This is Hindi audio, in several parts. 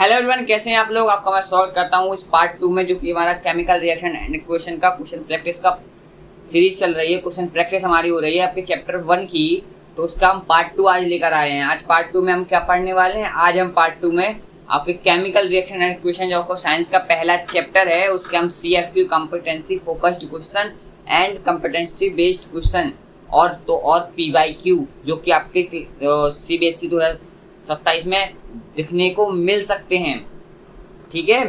हेलो एवरीवन, कैसे हैं आप लोग। आपका मैं स्वागत करता हूं इस पार्ट 2 में, जो कि हमारा केमिकल रिएक्शन एंड इक्वेशन का क्वेश्चन प्रैक्टिस का सीरीज चल रही है। क्वेश्चन प्रैक्टिस हमारी हो रही है आपके चैप्टर 1 की, तो उसका हम पार्ट 2 आज लेकर आए हैं। आज पार्ट 2 में हम क्या पढ़ने वाले हैं, आज हम पार्ट 2 में आपके केमिकल रिएक्शन एंड इक्वेशन, जो आपको साइंस का पहला चैप्टर है, उसके हम CFQ competency focused question and competency based question और PYQ, जो कि आपके CBSE 2027 में दिखने को मिल सकते हैं। ठीक है,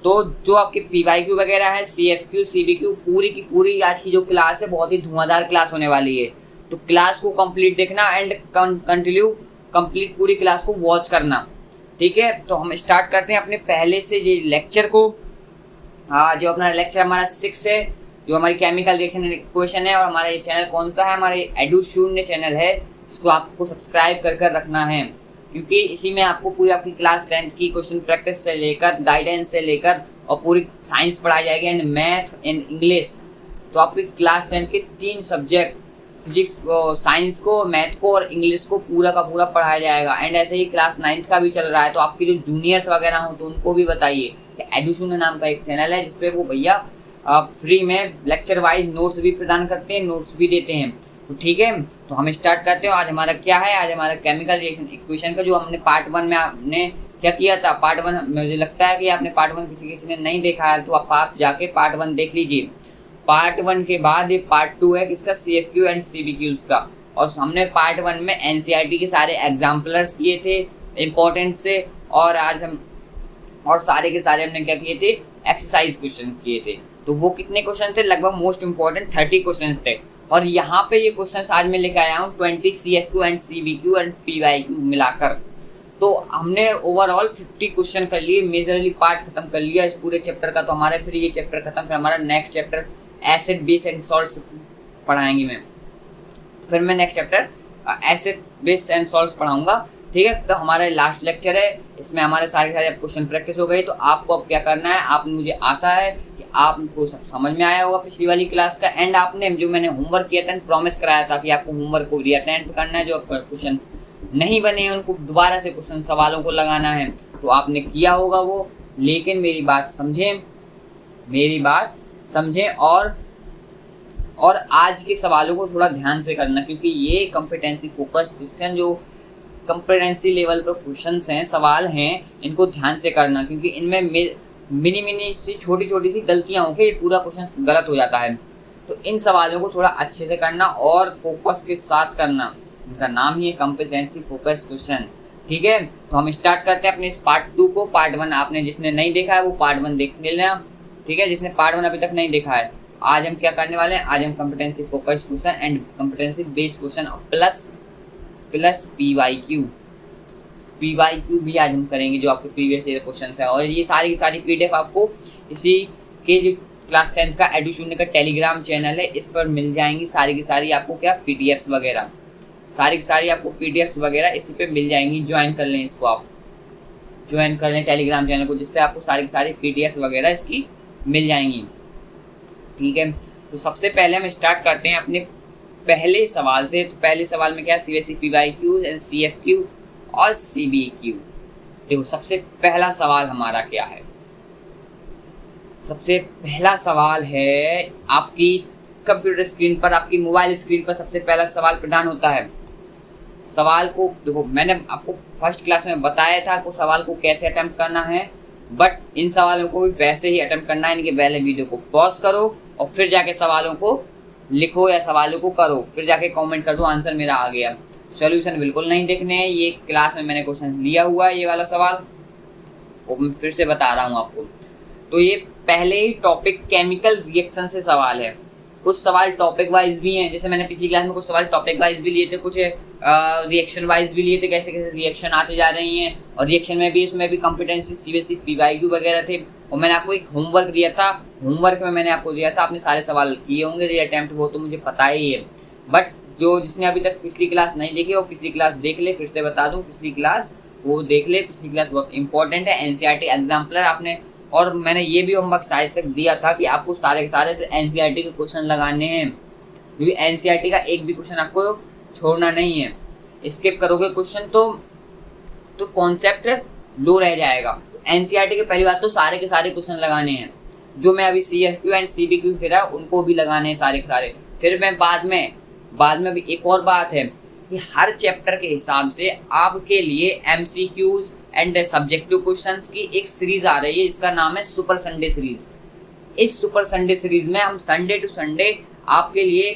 तो जो आपके PYQ वगैरह है, CFQ CBQ, पूरी की पूरी आज की जो क्लास है बहुत ही धुआंधार क्लास होने वाली है। तो क्लास को कंप्लीट देखना एंड कंप्लीट पूरी क्लास को वॉच करना। ठीक है, तो हम स्टार्ट करते हैं अपने पहले से ये लेक्चर को। जो अपना लेक्चर हमारा 6 है, जो हमारी केमिकल रिएक्शन एंड इक्वेशन है। और हमारा ये चैनल कौन सा है, हमारे एडुशून्य चैनल है, जिसको आपको सब्सक्राइब कर रखना है, क्योंकि इसी में आपको पूरी आपकी क्लास 10th की क्वेश्चन प्रैक्टिस से लेकर गाइडेंस से लेकर और पूरी साइंस पढ़ाई जाएगी एंड मैथ एंड इंग्लिश। तो आपकी क्लास 10th के 3 सब्जेक्ट, फिजिक्स साइंस को, मैथ को और इंग्लिश को पूरा का पूरा पढ़ाया जाएगा। एंड ऐसे ही क्लास 9th का भी चल रहा है, तो आपके जो जूनियर्स वगैरह हो तो उनको भी बताइए कि एडुशून्य नाम का एक चैनल है, जिसपे वो भैया फ्री में लेक्चर वाइज नोट्स भी प्रदान करते हैं, नोट्स भी देते हैं। तो ठीक है, तो हम स्टार्ट करते हैं। आज हमारा क्या है, आज हमारा केमिकल रिएक्शन इक्वेशन का, जो हमने पार्ट 1 में आपने क्या किया था। पार्ट 1 मुझे लगता है कि आपने पार्ट 1 किसी ने नहीं देखा है, तो आप जाके पार्ट 1 देख लीजिए। पार्ट 1 के बाद ये पार्ट 2 है किसका, CFQ एंड CBQs का। और हमने पार्ट 1 में NCERT के सारे एग्जाम्पलर्स किए थे इम्पोर्टेंट से, और आज हम और सारे के सारे हमने क्या किए थे, एक्सरसाइज क्वेश्चन किए थे। तो वो कितने क्वेश्चन थे, लगभग मोस्ट इंपॉर्टेंट 30 क्वेश्चन थे। और यहाँ पे ये क्वेश्चन आज मैं लेके आया हूँ 20 CFQ and CBQ and PYQ मिलाकर। तो हमने ओवरऑल 50 क्वेश्चन कर लिए, मेजरली पार्ट खत्म कर लिया इस पूरे चैप्टर का। तो हमारा फिर ये चैप्टर खत्म, फिर हमारा next chapter acid base and salts पढ़ाएंगे मैं। फिर मैं next chapter acid base and salts पढ़ाऊंगा। ठीक है, तो हमारा लास्ट लेक्चर है, इसमें हमारे सारे क्वेश्चन प्रैक्टिस हो गई। तो आपको अब क्या करना है, आप मुझे आशा है कि आपको सब समझ में आया होगा पिछली वाली क्लास का। एंड आपने जो मैंने होमवर्क किया था, प्रॉमिस कराया था कि आपको होमवर्क को रीअटेंड करना है, जो क्वेश्चन नहीं बने उनको दोबारा से क्वेश्चन सवालों को लगाना है, तो आपने किया होगा वो। लेकिन मेरी बात समझें और आज के सवालों को थोड़ा ध्यान से करना, क्योंकि ये कॉम्पिटेंसी फोकस क्वेश्चन, जो कॉम्पिटेंसी लेवल पर क्वेश्चंस हैं, सवाल हैं, इनको ध्यान से करना, क्योंकि इनमें मिनी सी छोटी सी गलतियां होकर ये पूरा क्वेश्चन गलत हो जाता है। तो इन सवालों को थोड़ा अच्छे से करना और फोकस के साथ करना। इनका नाम ही है कॉम्पिटेंसी फोकस क्वेश्चन। ठीक है, तो हम स्टार्ट करते हैं अपने इस पार्ट 2 को। पार्ट 1 आपने जिसने नहीं देखा है वो पार्ट 1 देख लेना। ठीक है, जिसने पार्ट 1 अभी तक नहीं देखा है। आज हम क्या करने वाले हैं, आज हम competency focus question and competency based question plus PYQ भी आज हम करेंगे, जो आपके प्रीवियस ईयर क्वेश्चन है। और ये सारी की सारी PDF आपको इसी के जो क्लास 10th का एडुशून्य का टेलीग्राम चैनल है, इस पर मिल जाएंगी सारी की सारी आपको क्या PDFs वगैरह, सारी की सारी आपको PDFs वगैरह इसी पे मिल जाएंगी। ज्वाइन कर लें इसको, आप ज्वाइन कर लें टेलीग्राम चैनल को, जिसपे आपको सारी की सारी PDFs वगैरह इसकी मिल जाएंगी। ठीक है, तो सबसे पहले हम स्टार्ट करते हैं अपने पहले सवाल से। तो पहले सवाल में क्या, CBSE PYQ एंड CFQ और CBQ। देखो सबसे पहला सवाल हमारा क्या है, सबसे पहला सवाल है आपकी कंप्यूटर स्क्रीन पर, आपकी मोबाइल स्क्रीन पर सबसे पहला सवाल प्रदान होता है। सवाल को देखो, मैंने आपको फर्स्ट क्लास में बताया था को सवाल को कैसे अटेम्प्ट करना है, बट इन सवालों को भी वैसे ही अटेम्प्ट करना है। इनके पहले वीडियो को पॉज करो और फिर जाके सवालों को लिखो या सवालों को करो, फिर जाके कमेंट कर दो आंसर मेरा आ गया। सॉल्यूशन बिल्कुल नहीं देखने हैं, ये क्लास में मैंने क्वेश्चन लिया हुआ है, ये वाला सवाल वो मैं फिर से बता रहा हूँ आपको। तो ये पहले ही टॉपिक केमिकल रिएक्शन से सवाल है। कुछ सवाल टॉपिक वाइज भी हैं, जैसे मैंने पिछली क्लास में कुछ सवाल टॉपिक वाइज भी लिए थे, कुछ रिएक्शन वाइज भी लिए थे, कैसे कैसे रिएक्शन आते जा रही हैं। और रिएक्शन में भी, इसमें भी कॉम्पिटेंसी CBSE PYQ वगैरह थे। और मैंने आपको एक होमवर्क दिया था, होमवर्क में मैंने आपको दिया था, आपने सारे सवाल किए होंगे रीअटेम्प्ट, वो तो मुझे पता ही है। बट जो जिसने अभी तक पिछली क्लास नहीं देखी वो पिछली क्लास देख ले, फिर से बता दूं, पिछली क्लास वो देख ले, पिछली क्लास बहुत इंपॉर्टेंट है। NCERT एग्जाम्पलर आपने, और मैंने ये भी होमवर्क शायद तक दिया था कि आपको सारे के सारे NCERT के क्वेश्चन लगाने हैं, क्योंकि NCERT का एक भी क्वेश्चन आपको छोड़ना नहीं है। स्किप करोगे क्वेश्चन तो कॉन्सेप्ट लो रह जाएगा। तो एनसीईआरटी के पहली बात तो सारे के सारे क्वेश्चन लगाने हैं, जो मैं अभी सीएफक्यू एंड सीबीक्यू दे रहा हूँ उनको भी लगाने हैं सारे के सारे। फिर मैं बाद में भी एक और बात है कि हर चैप्टर के हिसाब से आपके लिए एमसीक्यूज एंड सब्जेक्टिव क्वेश्चंस की एक सीरीज आ रही है जिसका नाम है सुपर संडे सीरीज। इस सुपर संडे सीरीज में हम संडे टू संडे आपके लिए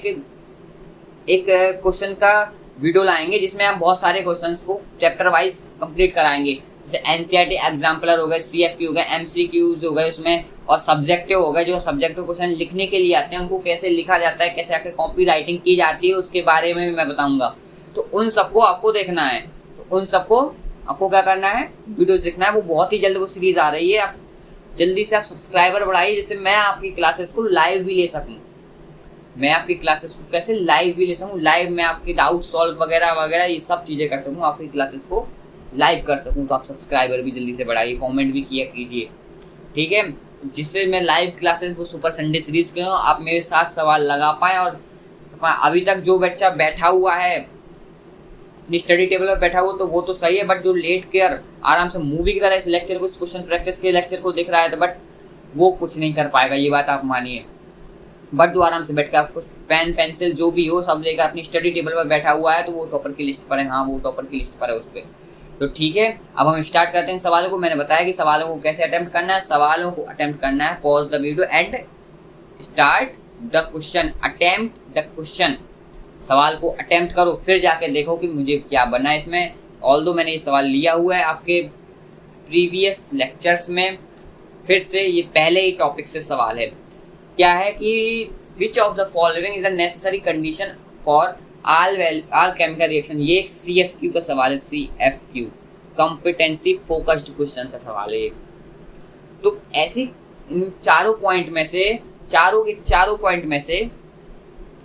एक क्वेश्चन का वीडियो लाएंगे जिसमें हम बहुत सारे क्वेश्चंस को चैप्टर वाइज कंप्लीट कराएंगे, जैसे एनसीईआरटी एग्जाम्पलर हो गए, सीएफक्यू हो गए, एमसीक्यूज हो गए उसमें, और सब्जेक्टिव हो गए। जो सब्जेक्टिव क्वेश्चन लिखने के लिए आते हैं उनको कैसे लिखा जाता है, कैसे आकर कॉपी राइटिंग की जाती है उसके बारे में भी मैं बताऊंगा। तो उन सबको आपको देखना है, तो उन सबको आपको क्या करना है, वीडियोस देखना है। वो बहुत ही जल्द वो सीरीज आ रही है, आप जल्दी से आप सब्सक्राइबर बढ़ाइए जिससे मैं आपकी क्लासेस को लाइव भी ले सकूँ। मैं आपकी क्लासेस को कैसे लाइव भी ले सकूँ, लाइव मैं आपके डाउट सॉल्व वगैरह वगैरह ये सब चीज़ें कर सकूँ, आपकी क्लासेस को लाइव कर सकूँ। तो आप सब्सक्राइबर भी जल्दी से बढ़ाइए, कमेंट भी किया कीजिए, ठीक है, जिससे मैं लाइव क्लासेस वो सुपर संडे सीरीज के आप मेरे साथ सवाल लगा पाएँ। और अभी तक जो बच्चा बैठा हुआ है अपनी स्टडी टेबल पर बैठा हुआ तो वो तो सही है, बट जो लेट कर आराम से मूवी की तरह इस लेक्चर को, इस क्वेश्चन प्रैक्टिस के लेक्चर को देख रहा है तो बट वो कुछ नहीं कर पाएगा, ये बात आप मानिए। बट जो आराम से बैठ कर आपको पेन पेंसिल जो भी हो सब लेकर अपनी स्टडी टेबल पर बैठा हुआ है तो वो टॉपर की लिस्ट पर है। हाँ, वो टॉपर की लिस्ट पर है उस पर। तो ठीक है, अब हम स्टार्ट करते हैं सवालों को। मैंने बताया कि सवालों को कैसे अटेम्प्ट करना है। सवालों को अटेम्प्ट करना है, pause the video and start the question. Attempt the question, सवाल को अटेम्प्ट करो, फिर जाके देखो कि मुझे क्या बनना है इसमें। ऑल्दो मैंने ये सवाल लिया हुआ है आपके प्रीवियस लेक्चर्स में, फिर से ये पहले ही टॉपिक से सवाल है। क्या है कि विच of the following is a necessary condition for all chemical reaction. ये एक सीएफक्यू का सवाल है, सीएफक्यू कॉम्पिटेंसी फोकस्ड क्वेश्चन का सवाल है। तो ऐसी इन चारों पॉइंट में से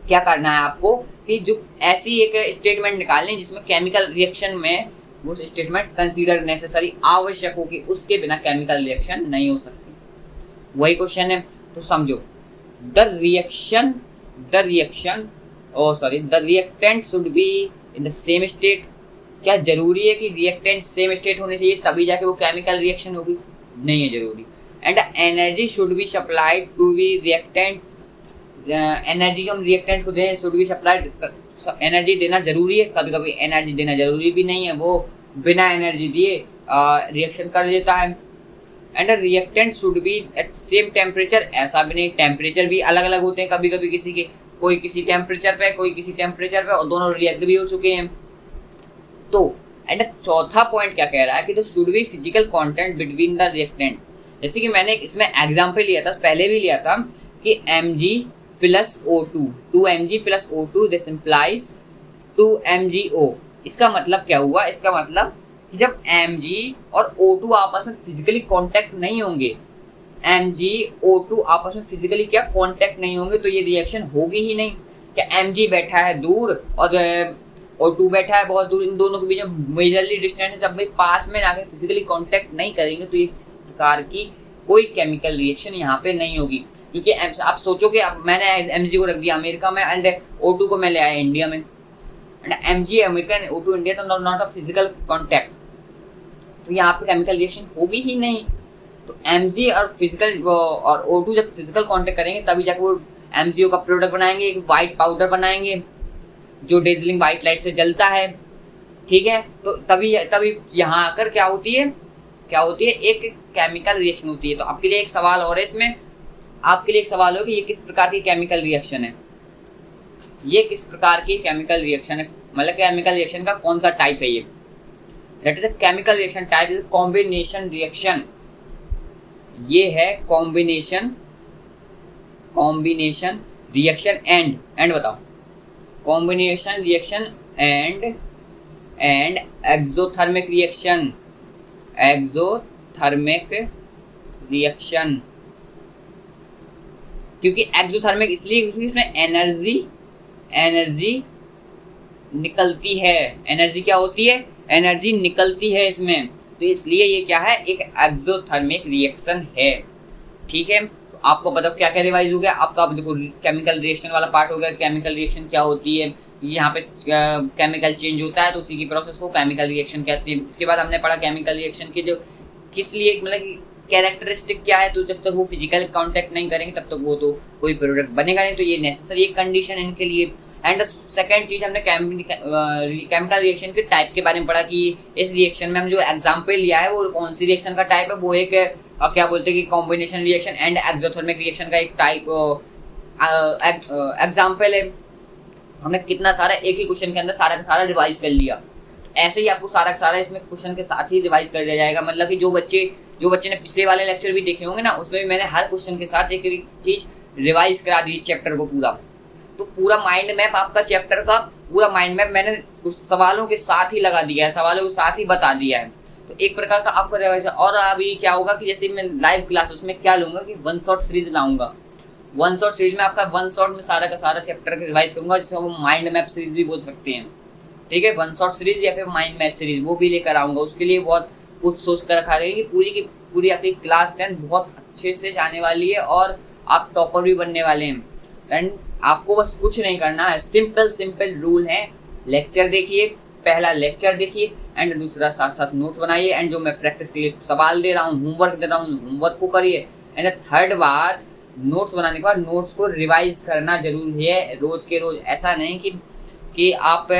क्या करना है आपको कि जो ऐसी एक स्टेटमेंट निकालनी जिसमें केमिकल रिएक्शन में वो स्टेटमेंट कंसीडर नेसेसरी, आवश्यक हो कि उसके बिना केमिकल रिएक्शन नहीं हो सकती। वही क्वेश्चन है, तो समझो the reactant should be in the same state. क्या जरूरी है कि रिएक्टेंट सेम स्टेट होने चाहिए तभी जाके वो केमिकल रिएक्शन होगी? नहीं है जरूरी। And energy should be supplied to be reactants. एनर्जी जो हम रिएक्टेंट्स को दें शुड बी सप्लाइड, एनर्जी देना जरूरी है। कभी कभी एनर्जी देना जरूरी भी नहीं है, वो बिना एनर्जी दिए रिएक्शन कर देता है। And reactant should be at same temperature, ऐसा भी नहीं, टेम्परेचर भी अलग अलग होते हैं कभी कभी किसी के, कोई किसी टेम्परेचर पे कोई किसी टेम्परेचर पे, और दोनों रिएक्ट भी हो चुके हैं। तो एंड चौथा पॉइंट क्या कह रहा है कि तो should be physical content between the reactant. जैसे कि मैंने इसमें एग्जाम्पल लिया था, पहले भी लिया था कि Mg plus O2, 2Mg plus O2 this implies 2MgO। इसका मतलब क्या हुआ? इसका मतलब कि जब Mg और O2 आपस में फिजिकली कांटेक्ट नहीं होंगे, Mg O2 आपस में फिजिकली क्या कांटेक्ट नहीं होंगे, तो ये रिएक्शन होगी ही नहीं। क्या Mg बैठा है दूर और O2 बैठा है बहुत दूर, इन दोनों के बीच में मेजरली डिस्टेंस है, जब भाई पास में आके फिजिकली कांटेक्ट नहीं करेंगे तो ये प्रकार की कोई केमिकल रिएक्शन यहाँ पे नहीं होगी। क्योंकि आप सोचो कि अब मैंने Mg को रख दिया अमेरिका में एंड O2 को मैं ले आया इंडिया में, and Mg America and O2 India, तो नॉट अ फिजिकल कांटेक्ट, तो यहाँ पे केमिकल रिएक्शन होगी ही नहीं। तो Mg और फिजिकल और O2 जब फिजिकल कांटेक्ट करेंगे तभी जाकर वो MgO का प्रोडक्ट बनाएंगे, एक वाइट पाउडर बनाएंगे जो डेजलिंग वाइट लाइट से जलता है, ठीक है। तो तभी यहाँ आकर क्या होती है, एक केमिकल रिएक्शन होती है। तो आपके लिए एक सवाल और है इसमें, आपके लिए एक सवाल हो कि ये किस प्रकार की केमिकल रिएक्शन है, ये किस प्रकार की केमिकल रिएक्शन है, मतलब केमिकल रिएक्शन का कौन सा टाइप है ये। That is a chemical reaction type is combination reaction. ये है कॉम्बिनेशन रिएक्शन एंड बताओ, combination reaction and exothermic reaction. क्योंकि एक्सोथर्मिक इसलिए क्योंकि इसमें एनर्जी निकलती है। एनर्जी क्या होती है? एनर्जी निकलती है इसमें, तो इसलिए ये क्या है, एक एक्सोथर्मिक रिएक्शन है, ठीक है। तो आपको बताओ क्या क्या रिवाइज हो गया आपका। अब देखो केमिकल रिएक्शन वाला पार्ट हो गया, केमिकल रिएक्शन क्या होती है, यहाँ पे केमिकल चेंज होता है तो उसी की प्रोसेस को केमिकल रिएक्शन कहते हैं। इसके बाद हमने पढ़ा केमिकल रिएक्शन के जो किस लिए, मतलब कि कैरेक्टरिस्टिक क्या है, तो जब तक वो फिजिकल कांटेक्ट नहीं करेंगे तब तक वो तो कोई प्रोडक्ट बनेगा नहीं, तो ये नेसेसरी एक कंडीशन इनके लिए। एंड सेकंड चीज हमने केमिकल रिएक्शन के टाइप के बारे में पढ़ा कि इस रिएक्शन में हम जो एग्जांपल लिया है वो कौन सी रिएक्शन का टाइप है, वो एक क्या बोलते हैं कि combination reaction and exothermic reaction का एक टाइप एग्जाम्पल है। हमने कितना सारा एक ही क्वेश्चन के अंदर सारा का सारा रिवाइज कर लिया। ऐसे ही आपको सारा का सारा इसमें क्वेश्चन के साथ ही रिवाइज कर दिया जाएगा। मतलब कि जो बच्चे ने पिछले वाले लेक्चर भी देखे होंगे ना, उसमें भी मैंने हर क्वेश्चन के साथ एक चीज रिवाइज करा दी चैप्टर को पूरा। तो पूरा माइंड मैप आपका चैप्टर का पूरा माइंड मैप मैंने कुछ सवालों के साथ ही लगा दिया है, सवालों के साथ ही बता दिया है। तो एक प्रकार का आपका रिवाइज। और अभी क्या होगा कि जैसे मैं लाइव क्लास उसमें क्या लूंगा कि वन शॉट सीरीज लाऊंगा। वन शॉट सीरीज में आपका वन शॉट में सारा का सारा चैप्टर रिवाइज करूंगा, जिसे वो माइंड मैप सीरीज भी बोल सकते हैं। ठीक है, वन शॉट सीरीज या फिर माइंड मैप सीरीज वो भी लेकर आऊंगा। उसके लिए बहुत कुछ सोच कर रखा है कि पूरी की पूरी आपकी क्लास 10 बहुत अच्छे से जाने वाली है और आप टॉपर भी बनने वाले हैं। एंड आपको बस कुछ नहीं करना है, सिंपल रूल है। लेक्चर देखिए, पहला लेक्चर देखिए एंड दूसरा साथ साथ नोट्स बनाइए। एंड जो मैं प्रैक्टिस के लिए सवाल दे रहा हूँ, होमवर्क दे रहा हूँ, होमवर्क को करिए। एंड थर्ड बात, नोट्स बनाने के बाद नोट्स को रिवाइज करना जरूरी है रोज के रोज। ऐसा नहीं कि आप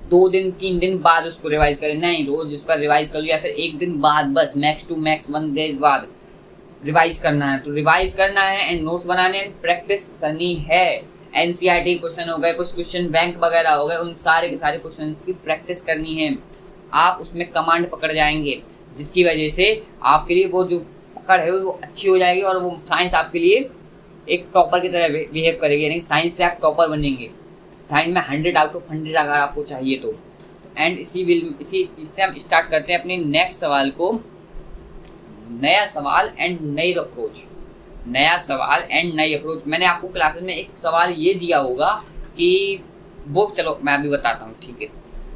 2 दिन 3 दिन बाद उसको रिवाइज करें, नहीं, रोज उसका रिवाइज कर लिया, फिर 1 दिन बाद बस मैक्स टू मैक्स 1 डेज बाद रिवाइज करना है। तो रिवाइज करना है एंड नोट्स बनाने हैं, प्रैक्टिस करनी है। एनसीईआरटी क्वेश्चन हो गए, कुछ क्वेश्चन बैंक वगैरह हो गए, उन सारे के सारे क्वेश्चन की प्रैक्टिस करनी है। आप उसमें कमांड पकड़ जाएंगे, जिसकी वजह से आपके लिए वो जो पकड़ है वो अच्छी हो जाएगी और वो साइंस आपके लिए एक टॉपर की तरह बिहेव करेगी। यानी साइंस से आप टॉपर बनेंगे। साइंस में 100 आउट ऑफ 100 अगर आपको चाहिए तो। एंड इसी चीज़ से हम स्टार्ट करते हैं अपने नेक्स्ट सवाल को। नया सवाल एंड नई अप्रोच। नया सवाल एंड नई अप्रोच। मैंने आपको क्लासेस में एक सवाल ये दिया होगा कि वो, चलो मैं अभी बताता हूँ, ठीक है।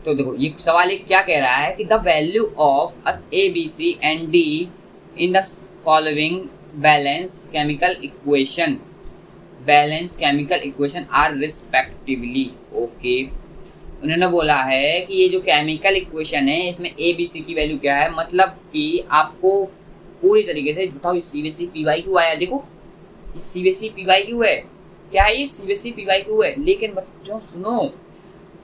तो देखो ये सवाल एक क्या कह रहा है कि the value of A B C and D in the following balance chemical equation are respectively. Okay, उन्होंने बोला है कि ये जो केमिकल इक्वेशन है इसमें ए बी सी की वैल्यू क्या है। मतलब कि आपको पूरी तरीके से बताओ, सीबीएसई पीवाईक्यू आया, देखो सीबीएसई पीवाईक्यू है। क्या है ये? सीबीएसई पीवाईक्यू है। लेकिन बच्चों सुनो,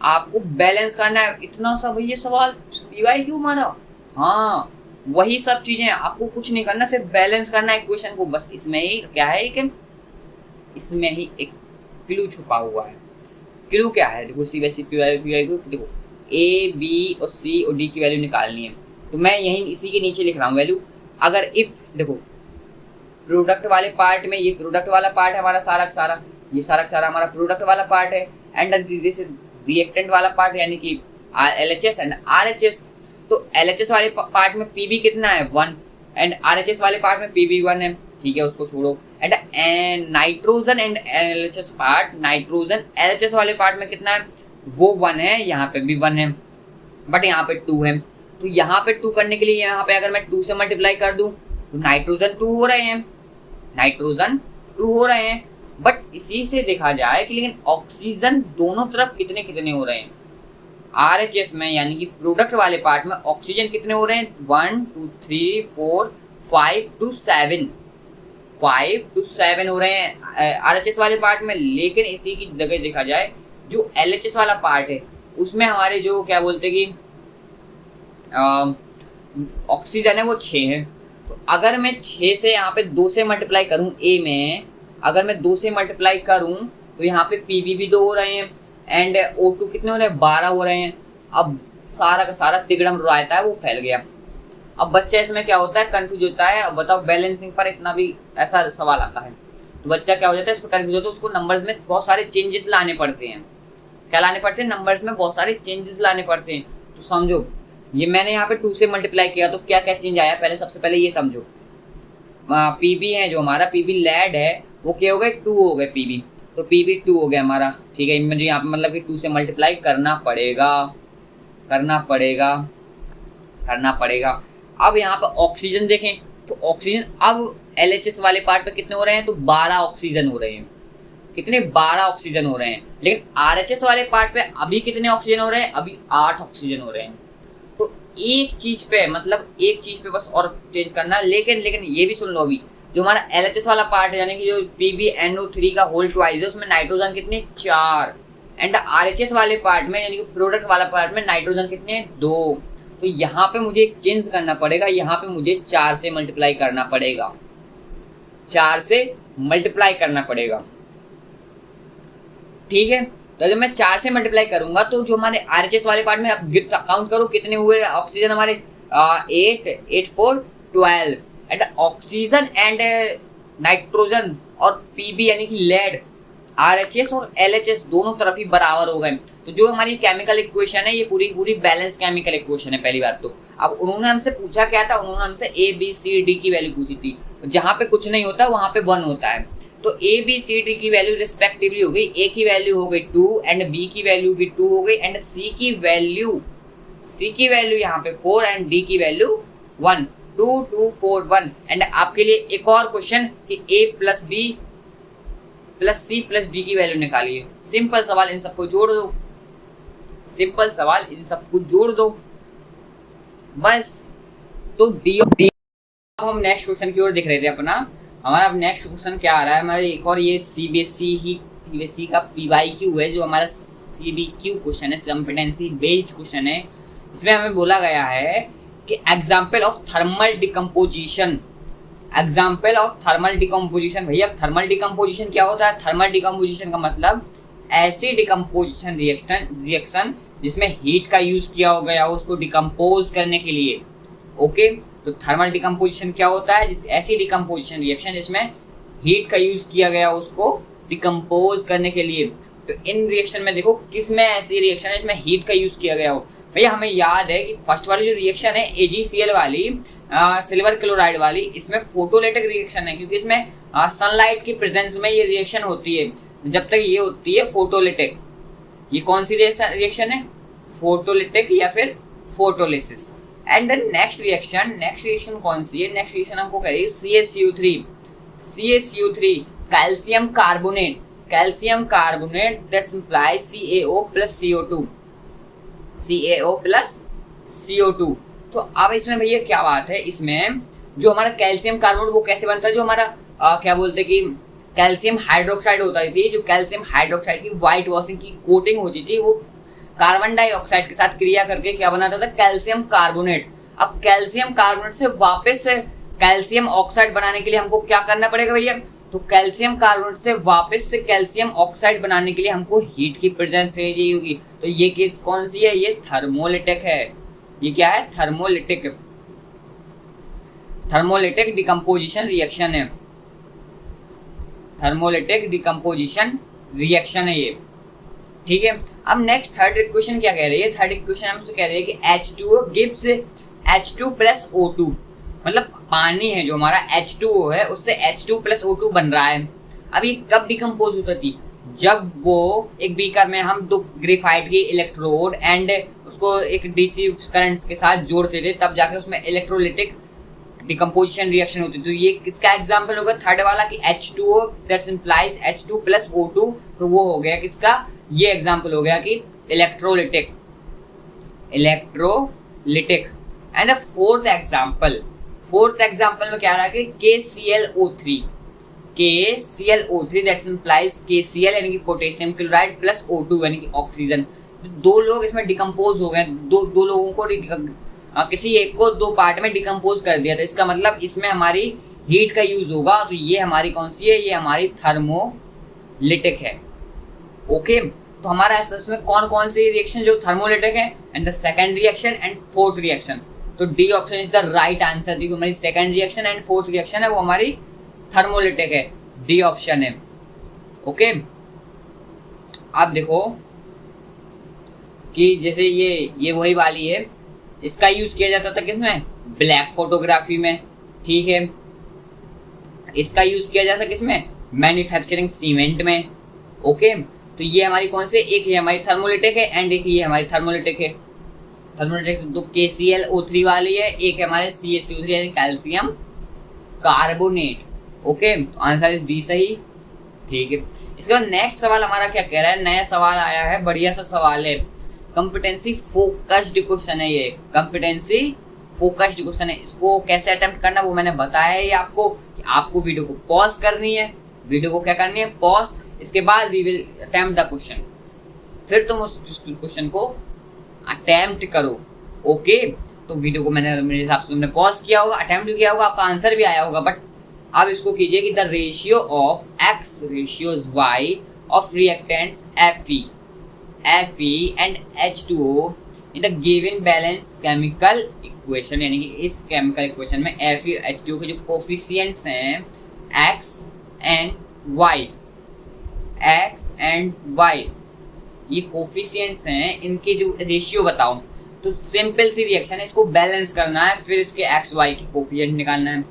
आपको बैलेंस करना है। इतना सा भैया सवाल पीवाईक्यू मारा, हाँ वही सब चीजें, आपको कुछ नहीं करना, सिर्फ बैलेंस करना है इक्वेशन को। बस इसमें ही क्या है कि इसमें ही एक क्लू छुपा हुआ है। क्लू क्या है? देखो सीबीएसई पीवाईक्यू, देखो ए बी और सी और डी की वैल्यू निकालनी है। तो मैं यहीं इसी के नीचे लिख रहा हूँ वैल्यू। अगर इफ देखो प्रोडक्ट वाले पार्ट में, ये प्रोडक्ट वाला पार्ट है हमारा सारा का सारा, ये सारा का सारा हमारा प्रोडक्ट वाला पार्ट है। एंड दिस रिएक्टेंट वाला पार्ट यानी कि LHS एंड RHS। तो LHS वाले पार्ट में PB कितना है? 1 एंड RHS वाले पार्ट में PB 1 है। ठीक है, उसको छोड़ो। And nitrogen and LHS part, nitrogen LHS वाले पार्ट में कितना है? वो 1 है, यहाँ पे भी 1 है, बट यहाँ पे 2 है। तो यहाँ पे 2 करने के लिए यहाँ पे अगर मैं 2 से मल्टीप्लाई कर दूं तो नाइट्रोजन 2 हो रहे हैं, नाइट्रोजन 2 हो रहे हैं। बट इसी से देखा जाए कि लेकिन ऑक्सीजन दोनों तरफ कितने कितने हो रहे हैं? RHS में यानी कि प्रोडक्ट वाले पार्ट में ऑक्सीजन कितने हो रहे हैं? 1 2 3 4 5 to 7, 5 to 7 हो रहे हैं RHS वाले पार्ट में। लेकिन इसी की जगह देखा जाए जो LHS वाला पार्ट है उसमें हमारे जो क्या बोलते कि ऑक्सीजन है वो 6 है। तो अगर मैं 6 से यहाँ पे 2 से मल्टीप्लाई करूँ ए में, अगर मैं 2 से मल्टीप्लाई करूँ तो यहाँ पे PB भी 2 हो रहे हैं एंड O2 कितने हो रहे हैं? 12 हो रहे हैं। अब सारा का सारा तिगड़म रायता है वो फैल गया। अब बच्चा इसमें क्या होता है? कंफ्यूज होता है। अब बताओ बैलेंसिंग पर इतना भी ऐसा सवाल आता है तो बच्चा क्या हो जाता है? इस पर कंफ्यूज होता है। उसको नंबर्स में बहुत सारे चेंजेस लाने पड़ते हैं। क्या लाने पड़ते हैं? नंबर्स में बहुत सारे चेंजेस लाने पड़ते हैं। तो समझो, ये मैंने यहाँ पे 2 से मल्टीप्लाई किया तो क्या क्या चेंज आया? पहले सबसे पहले ये समझो, PB है जो हमारा PB लेड है वो क्या हो गए? 2 हो गए PB। तो PB 2 हो गया हमारा। ठीक है, मुझे यहाँ पे मतलब कि 2 से मल्टीप्लाई करना पड़ेगा। अब यहाँ पर ऑक्सीजन देखें तो ऑक्सीजन अब LHS वाले पार्ट पे कितने हो रहे हैं? तो 12 ऑक्सीजन हो रहे हैं। कितने? 12 ऑक्सीजन हो रहे हैं। लेकिन RHS वाले पार्ट पे अभी कितने ऑक्सीजन हो रहे हैं? अभी 8 ऑक्सीजन हो रहे हैं। तो एक चीज पे, मतलब एक चीज पे बस और चेंज करना। लेकिन ये भी सुन लो, अभी जो हमारा LHS वाला पार्ट है, यानी कि जो PbNO3 का होल ट्वाइस है, उसमें नाइट्रोजन कितने 4, एंड RHS वाले पार्ट में यानी कि प्रोडक्ट वाला पार्ट में नाइट्रोजन कितने 2। तो यहाँ पे मुझे एक चेंज करना पड़ेगा, यहाँ पे मुझे 4 से मल्टीप्लाई करना पड़ेगा, 4 से मल्टीप्लाई करना पड़ेगा, ठीक है। तो जब मैं 4 से मल्टीप्लाई करूंगा तो जो हमारे RHS वाले पार्ट में, अब काउंट करो कितने हुए ऑक्सीजन हमारे, 8 8 4 12, एंड ऑक्सीजन एंड नाइट्रोजन और Pb यानी कि लेड, RHS और LHS दोनों तरफ ही बराबर हो गए। तो जो हमारी केमिकल इक्वेशन है, ये पूरी बैलेंस केमिकल इक्वेशन है पहली बात तो। अब उन्होंने हमसे पूछा क्या था, उन्होंने हमसे ABCD की वैल्यू पूछी थी। जहाँ पे कुछ नहीं होता वहाँ पे 1 होता है। तो ABCD की वैल्यू रिस्पेक्टिवली हो गई, A की वैल्यू हो गई 2, एंड B की वैल्यू भी 2 हो गई, एंड C की वैल्यू यहाँ पे 4, एंड D की वैल्यू 1, 2 2 4 1। एंड आपके लिए एक और क्वेश्चन कि A plus B plus C plus D की वैल्यू निकालिए। सिंपल सवाल, इन सबको जोड़ दो, सिंपल सवाल, इन सबको जोड़ दो बस। तो D। अब हम नेक्स्ट क्वेश्चन की ओर दिख रहे थे अपना। हमारा अब नेक्स्ट क्वेश्चन क्या आ रहा है हमारे, एक और ये CBSE का PYQ है, जो हमारा CBQ क्वेश्चन है, कॉम्पिटेंसी बेस्ड क्वेश्चन है। इसमें हमें बोला गया है कि example of thermal decomposition, example of thermal decomposition. भैया थर्मल डिकम्पोजिशन क्या होता है? थर्मल डिकम्पोजिशन का मतलब ऐसी डिकम्पोजिशन रिएक्शन जिसमें हीट का यूज किया हो गया हो उसको डिकम्पोज करने के लिए। ओके, तो थर्मल डिकम्पोजिशन क्या होता है? ऐसी डिकम्पोजिशन रिएक्शन जिसमें हीट का यूज किया गया हो उसको डिकम्पोज करने के लिए। तो इन रिएक्शन में देखो किस में ऐसी रिएक्शन है जिसमें हीट का यूज किया गया हो। भैया हमें याद है कि फर्स्ट वाली जो रिएक्शन है AgCl वाली, सिल्वर क्लोराइड वाली, इसमें फोटोलिटिक रिएक्शन है, क्योंकि इसमें सनलाइट की प्रेजेंस में ये रिएक्शन होती है। जब तक ये होती है फोटोलिटिक। ये कौन सी रिएक्शन है? फोटोलिटिक या फिर photolysis. And the next reaction कौन सी है? नेक्स्ट रिएक्शन हमको कह रही है CaCO3 calcium carbonate that implies CaO plus CO2। तो अब इसमें भैया क्या बात है, इसमें जो हमारा कैल्शियम कार्बोनेट वो कैसे बनता है? जो हमारा क्या बोलते हैं कि कैल्शियम हाइड्रोक्साइड होता थी, जो कैल्शियम हाइड्रोक्साइड की व्हाइट वॉशिंग की कोटिंग होती थी, वो कार्बन डाइऑक्साइड के साथ क्रिया करके क्या बनाता था? Calcium carbonate. अब कैल्शियम कार्बोनेट से वापस कैल्शियम ऑक्साइड बनाने के लिए हमको क्या करना पड़ेगा भैया? तो कैल्शियम कार्बोनेट से वापस से कैल्शियम ऑक्साइड बनाने के लिए हमको हीट की प्रेजेंस चाहिए होगी। तो ये केस कौन सी है? ये थर्मोलिटिक है। ये क्या है? थर्मोलिटिक डिकम्पोजिशन रिएक्शन है। थर्मोलिटिक डिकम्पोजिशन रिएक्शन है ये, ठीक है। अब नेक्स्ट थर्ड इक्वेशन क्या कह रही है? थर्ड इक्वेशन हमसे कह रही है कि H2O gives H2 plus O2, मतलब पानी है जो हमारा H2O है उससे H2 प्लस O2 बन रहा है। अब ये कब डिकम्पोज होता थी? जब वो एक बीकर में हम 2 ग्रेफाइट की इलेक्ट्रोड एंड उसको एक DC करंट के साथ जोड़ते थे, तब जाके उसमें इलेक्ट्रोलिटिक डिकम्पोजिशन रिएक्शन होती है। तो ये किसका एग्जाम्पल होगा? थर्ड वाला कि H2O that implies H2 plus O2। तो वो हो गया किसका? ये एग्जाम्पल हो गया कि electrolytic. And the fourth example में क्या रहा कि KClO3 दैट इम्प्लाइज KCl यानी कि पोटेशियम क्लोराइड प्लस O2 यानी कि ऑक्सीजन। दो लोग इसमें डिकम्पोज हो गए, दो लोगों को किसी एक को 2 पार्ट में डिकम्पोज कर दिया। तो इसका मतलब इसमें हमारी हीट का यूज होगा। तो ये हमारी कौन सी है? ये हमारी थर्मोलिटिक है। ओके, तो हमारा इसमें कौन कौन सी रिएक्शन जो थर्मोलिटिक है? And the second reaction and fourth reaction. तो D option is the right answer, क्योंकि हमारी second reaction and fourth reaction है वो हमारी थर्मोलिटिक है, डी ऑप्शन है। ओके, आप देखो कि जैसे ये वही वाली है, इसका यूज किया जाता था किसमें? ब्लैक फोटोग्राफी में, ठीक है। इसका यूज किया जाता किसमें? मैन्युफैक्चरिंग सीमेंट में। ओके, तो ये हमारी कौन से? एक ये हमारी थर्मोलिटिक है एंड एक ये हमारी थर्मोलिटिक है। थर्मोलिटिक तो KClO3 वाली है, एक हमारे CaCO3 यानी कैल्शियम कार्बोनेट। ओके, तो आंसर इज डी सही, ठीक है। इसके बाद नेक्स्ट सवाल हमारा क्या कह रहा है? नया सवाल आया है, बढ़िया सा सवाल है। कॉम्पिटेंसी फोकस्ड क्वेश्चन है ये, कॉम्पिटेंसी फोकस्ड क्वेश्चन है। इसको कैसे अटेम्प्ट करना वो मैंने बताया ही आपको कि आपको वीडियो को पॉज करनी है, वीडियो को क्या करनी है, पॉज, इसके बाद we will attempt the question, फिर तुम उस क्वेश्चन को अटेम्प्ट करो। ओके, तो वीडियो को मैंने मेरे हिसाब से तुमने पॉज किया होगा, अटेम्प्ट भी किया होगा, आपका आंसर भी आया होगा। बट अब इसको कीजिए कि the ratio of x ratios y of reactants Fe and H2O in the given balance chemical equation, यानी कि इस केमिकल इक्वेशन में Fe H2O के जो कोफिशिएंट्स हैं x एंड y, ये कोफिशिएंट्स हैं, इनके जो रेशियो बताओ। तो सिंपल सी रिएक्शन है, इसको बैलेंस करना है, फिर इसके एक्स वाई की कोफिशिएंट निकालना है।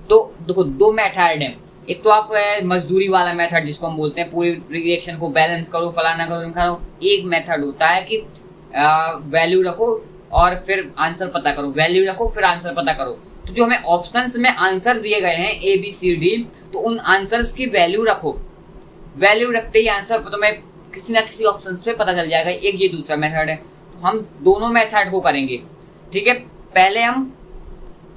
तो देखो दो मेथड हैं, एक तो आप मजदूरी वाला मेथड जिसको हम बोलते हैं पूरी रिएक्शन को बैलेंस करो, फलाना करो ढिमकाना करो। एक मेथड होता है कि वैल्यू रखो और फिर आंसर पता करो, वैल्यू रखो फिर आंसर पता करो। तो जो हमें ऑप्शंस में आंसर दिए गए हैं ABCD, तो उन आंसर्स की वैल्यू रखो, वैल्यू रखते ही आंसर तुम्हें किसी ना किसी ऑप्शंस पे पता चल जाएगा। एक ये दूसरा मेथड है, तो हम दोनों मेथड को करेंगे। ठीक है, पहले हम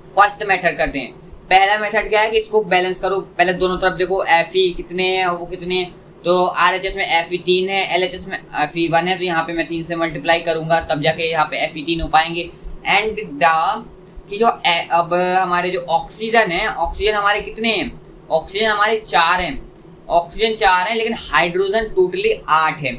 फर्स्ट मेथड करते हैं। पहला मेथड क्या है कि इसको बैलेंस करो, पहले दोनों तरफ देखो Fe कितने हैं और वो कितने हैं। तो RHS में Fe 3 है, LHS में Fe 1 है, तो यहाँ पे मैं 3 से मल्टीप्लाई करूंगा तब जाके यहाँ पे Fe 3 हो पाएंगे। एंड द कि जो अब हमारे जो ऑक्सीजन है, ऑक्सीजन हमारे कितने हैं, ऑक्सीजन हमारे 4 हैं, ऑक्सीजन 4 है लेकिन हाइड्रोजन टोटली 8 है।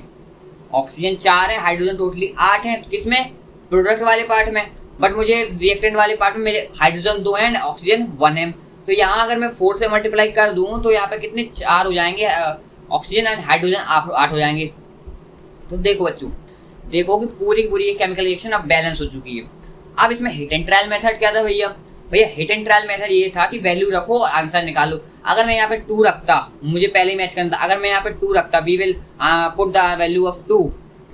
ऑक्सीजन 4 है, हाइड्रोजन टोटली 8 है, किसमें, प्रोडक्ट वाले पार्ट में। बट मुझे रिएक्टेंट वाले पार्ट में मेरे हाइड्रोजन 2 है, ऑक्सीजन 1 है। तो यहाँ अगर मैं 4 से मल्टीप्लाई कर दूँ तो यहाँ पे कितने 4 हो जाएंगे, ऑक्सीजन एंड हाइड्रोजन 8 हो जाएंगे। तो देखो बच्चों, देखो कि पूरी की पूरी ये केमिकल रिएक्शन अब बैलेंस हो चुकी है। अब इसमें हिट एंड ट्रायल मेथड क्या था भैया, हिट एंड ट्रायल मेथड ये था कि वैल्यू रखो और आंसर निकालो। अगर मैं यहाँ पे 2 रखता, मुझे पहले ही मैच करना था, अगर मैं यहाँ पे 2 रखता, we will put the value of 2,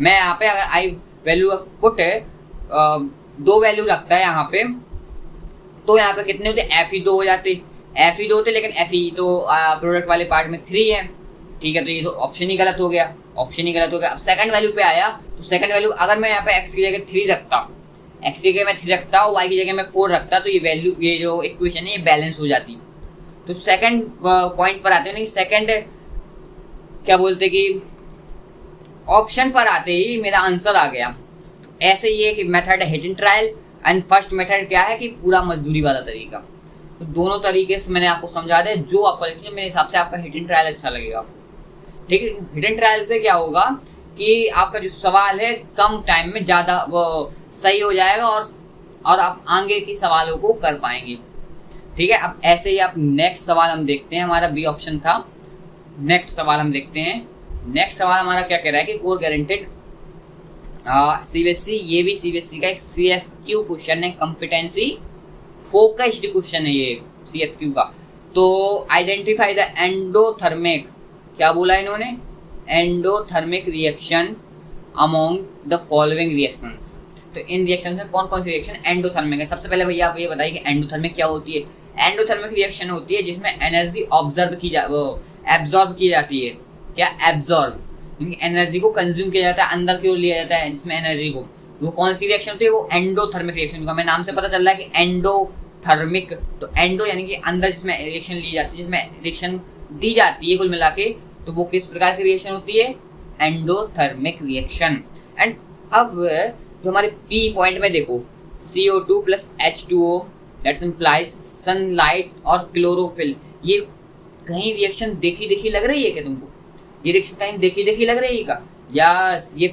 मैं यहाँ पे अगर I value of put 2 value रखता है यहाँ पे, तो यहाँ पे कितने होते, Fe 2 हो जाते, Fe 2 होते, लेकिन Fe तो प्रोडक्ट वाले पार्ट में 3 है। ठीक है, तो ये तो ऑप्शन ही गलत हो गया, ऑप्शन ही गलत हो गया। अब सेकंड वैल्यू पे आया, तो सेकंड वैल्यू अगर मैं यहाँ पे x की जगह 3 रखता, x की जगह मैं 3 रखता और y की जगह मैं 4 रखता, तो ये वैल्यू, ये जो इक्वेशन है ये बैलेंस हो जाती। तो सेकंड पॉइंट पर आते हैं कि सेकंड क्या बोलते कि ऑप्शन पर आते ही मेरा आंसर आ गया। तो ऐसे ही एक मेथड है hit and trial, and first method क्या है कि पूरा मजदूरी वाला तरीका। तो दोनों तरीके से मैंने आपको समझा दिया, जो आपको लगता है मेरे हिसाब से आपका हिट एंड ट्रायल अच्छा लगेगा। ठीक है, हिट एंड ट्रायल से क्या होगा कि आपका जो सवाल है कम टाइम में ज़्यादा वो सही हो जाएगा और आप आगे की सवालों को कर पाएंगे। ठीक है, अब ऐसे ही आप नेक्स्ट सवाल हम देखते हैं, हमारा बी ऑप्शन था। नेक्स्ट सवाल हम देखते हैं, नेक्स्ट सवाल हमारा क्या कह रहा है कि कोर गारंटेड CBSE, ये भी CBSE का एक CFQ क्वेश्चन है, कॉम्पिटेंसी फोकस्ड क्वेश्चन है ये CFQ का। तो आइडेंटिफाई द एंडोथर्मिक, क्या बोला इन्होंने, endothermic reaction among the following reactions. तो इन रिएक्शन में कौन कौन सी रिएक्शन एंडोथर्मिक है। सबसे पहले भैया आप ये बताइए कि एंडोथर्मिक क्या होती है। एंडोथर्मिक रिएक्शन होती है जिसमें एनर्जी एब्जॉर्ब की जाती है। क्या, एब्जॉर्ब, क्योंकि एनर्जी को कंज्यूम किया जाता है, अंदर की ओर लिया जाता है जिसमें एनर्जी को। वो कौन सी रिएक्शन होती है, वो एंडोथर्मिक रिएक्शन होगा। हमें नाम से पता चल रहा है कि एंडोथर्मिक, तो एंडो यानी कि अंदर जिसमें रिएक्शन ली जाती है, जिसमें रिएक्शन दी जाती है कुल मिला के, तो वो किस प्रकार की रिएक्शन होती है, एंडोथर्मिक रिएक्शन। एंड अब जो हमारे P पॉइंट में देखो, CO2 plus H2O that implies sunlight और क्लोरोफिल। ये कहीं रिएक्शन देखी लग रही है क्या तुमको, ये रिएक्शन कहीं देखी लग रही है क्या? यस, ये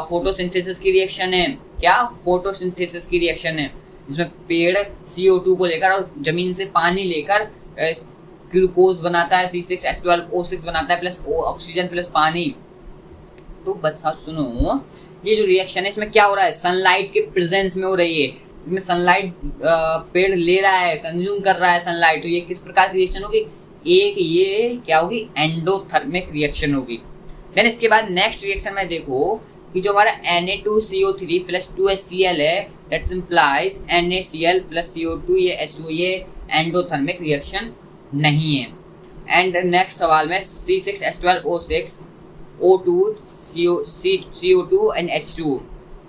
फोटोसिंथेसिस की रिएक्शन है। क्या, फोटोसिंथेसिस की रिएक्शन है, जिसमें पेड़ CO2 को लेकर और जमीन से पानी लेकर ग्लूकोज बनाता है, C6H12O6 बनाता है, प्लस ऑक्सीजन प्लस पानी। तो बच्चा सुनो, ये जो रिएक्शन है इसमें क्या हो रहा है, सनलाइट के प्रेजेंस में हो रही है। इसमें सनलाइट पेड़ ले रहा है, कंज्यूम कर रहा है सनलाइट। तो ये किस प्रकार की रिएक्शन होगी, एक ये क्या होगी, एंडोथर्मिक रिएक्शन होगी। देन इसके बाद नेक्स्ट रिएक्शन में देखो कि जो हमारा Na2CO3 प्लस 2HCl है, that's implies NaCl plus CO2, ये H2O, ये एंडोथर्मिक रिएक्शन नहीं है। एंड नेक्स्ट सवाल में C6H12O6 O2 CO2 and H2।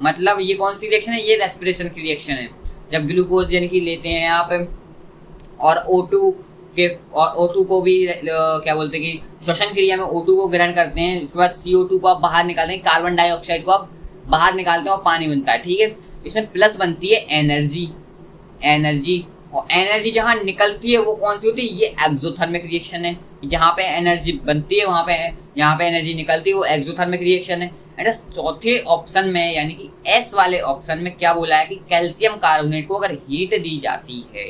मतलब ये कौन सी रिएक्शन है, ये रेस्पिरेशन की रिएक्शन है। जब ग्लूकोज यानी कि लेते हैं आप और O2 को भी क्या बोलते हैं कि श्वसन क्रिया में O2 को ग्रहण करते हैं, इसके बाद CO2 को आप बाहर निकालते हैं, कार्बन डाइऑक्साइड को आप बाहर निकालते हैं और पानी बनता है। ठीक है, इसमें प्लस बनती है एनर्जी। और एनर्जी जहाँ निकलती है वो कौन सी होती है, ये एक्सोथर्मिक रिएक्शन है। जहाँ पे एनर्जी बनती है वहाँ पे, यहाँ पे एनर्जी निकलती है वो एक्सोथर्मिक रिएक्शन है। एंड चौथे ऑप्शन में यानी कि एस वाले ऑप्शन में क्या बोला है कि कैल्शियम कार्बोनेट को अगर हीट दी जाती है,